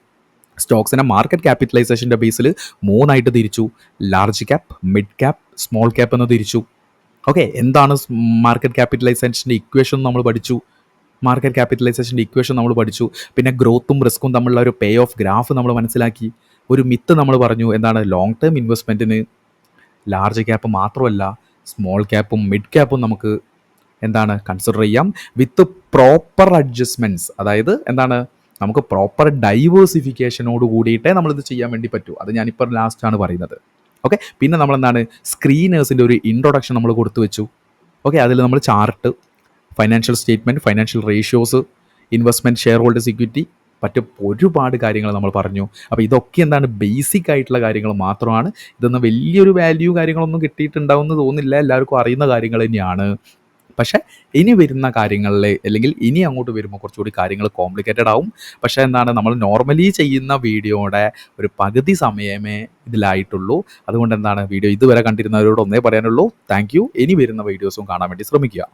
A: സ്റ്റോക്സിനെ മാർക്കറ്റ് ക്യാപിറ്റലൈസേഷൻ്റെ ബേസിൽ 3 തിരിച്ചു. Large cap, mid cap, small cap എന്ന് തിരിച്ചു. ഓക്കെ, എന്താണ് മാർക്കറ്റ് ക്യാപിറ്റലൈസേഷൻ്റെ ഇക്വേഷൻ നമ്മൾ പഠിച്ചു. നമ്മൾ പഠിച്ചു. പിന്നെ ഗ്രോത്തും റിസ്ക്കും തമ്മിലുള്ള ഒരു പേ ഓഫ് ഗ്രാഫ് നമ്മൾ മനസ്സിലാക്കി. ഒരു മിത്ത് നമ്മൾ പറഞ്ഞു, എന്താണ്, ലോങ് ടേം ഇൻവെസ്റ്റ്മെൻറ്റിന് ലാർജ് ക്യാപ്പ് മാത്രമല്ല സ്മോൾ ക്യാപ്പും മിഡ് ക്യാപ്പും നമുക്ക് എന്താണ് കൺസിഡർ ചെയ്യാം വിത്ത് പ്രോപ്പർ അഡ്ജസ്റ്റ്മെൻറ്റ്സ്. അതായത് എന്താണ്, നമുക്ക് പ്രോപ്പർ ഡൈവേഴ്സിഫിക്കേഷനോട് കൂടിയിട്ടേ നമ്മളിത് ചെയ്യാൻ വേണ്ടി പറ്റൂ. അത് ഞാനിപ്പോൾ ലാസ്റ്റാണ് പറയുന്നത്. ഓക്കെ, പിന്നെ നമ്മളെന്താണ്, സ്ക്രീനേഴ്സിൻ്റെ ഒരു ഇൻട്രൊഡക്ഷൻ നമ്മൾ കൊടുത്തു വെച്ചു. ഓക്കെ, അതിൽ നമ്മൾ chart, financial statement, financial ratios, investment, share holders equity, മറ്റ് ഒരുപാട് കാര്യങ്ങൾ നമ്മൾ പറഞ്ഞു. അപ്പോൾ ഇതൊക്കെ എന്താണ്, ബേസിക് ആയിട്ടുള്ള കാര്യങ്ങൾ മാത്രമാണ്. ഇതൊന്നും വലിയൊരു വാല്യൂ കാര്യങ്ങളൊന്നും കിട്ടിയിട്ടുണ്ടാവുമെന്ന് തോന്നുന്നില്ല, എല്ലാവർക്കും അറിയുന്ന കാര്യങ്ങൾ തന്നെയാണ്. പക്ഷേ ഇനി വരുന്ന കാര്യങ്ങളിൽ, അല്ലെങ്കിൽ ഇനി അങ്ങോട്ട് വരുമ്പോൾ കുറച്ചുകൂടി കാര്യങ്ങൾ കോംപ്ലിക്കേറ്റഡ് ആവും. പക്ഷേ എന്താണ്, നമ്മൾ നോർമലി ചെയ്യുന്ന വീഡിയോയുടെ ഒരു പകുതി സമയമേ ഇതിലായിട്ടുള്ളൂ. അതുകൊണ്ട് എന്താണ്, വീഡിയോ ഇതുവരെ കണ്ടിരുന്നവരോട് ഒന്നേ പറയാനുള്ളൂ, താങ്ക് യു. ഇനി വരുന്ന വീഡിയോസും കാണാൻ വേണ്ടി ശ്രമിക്കുക.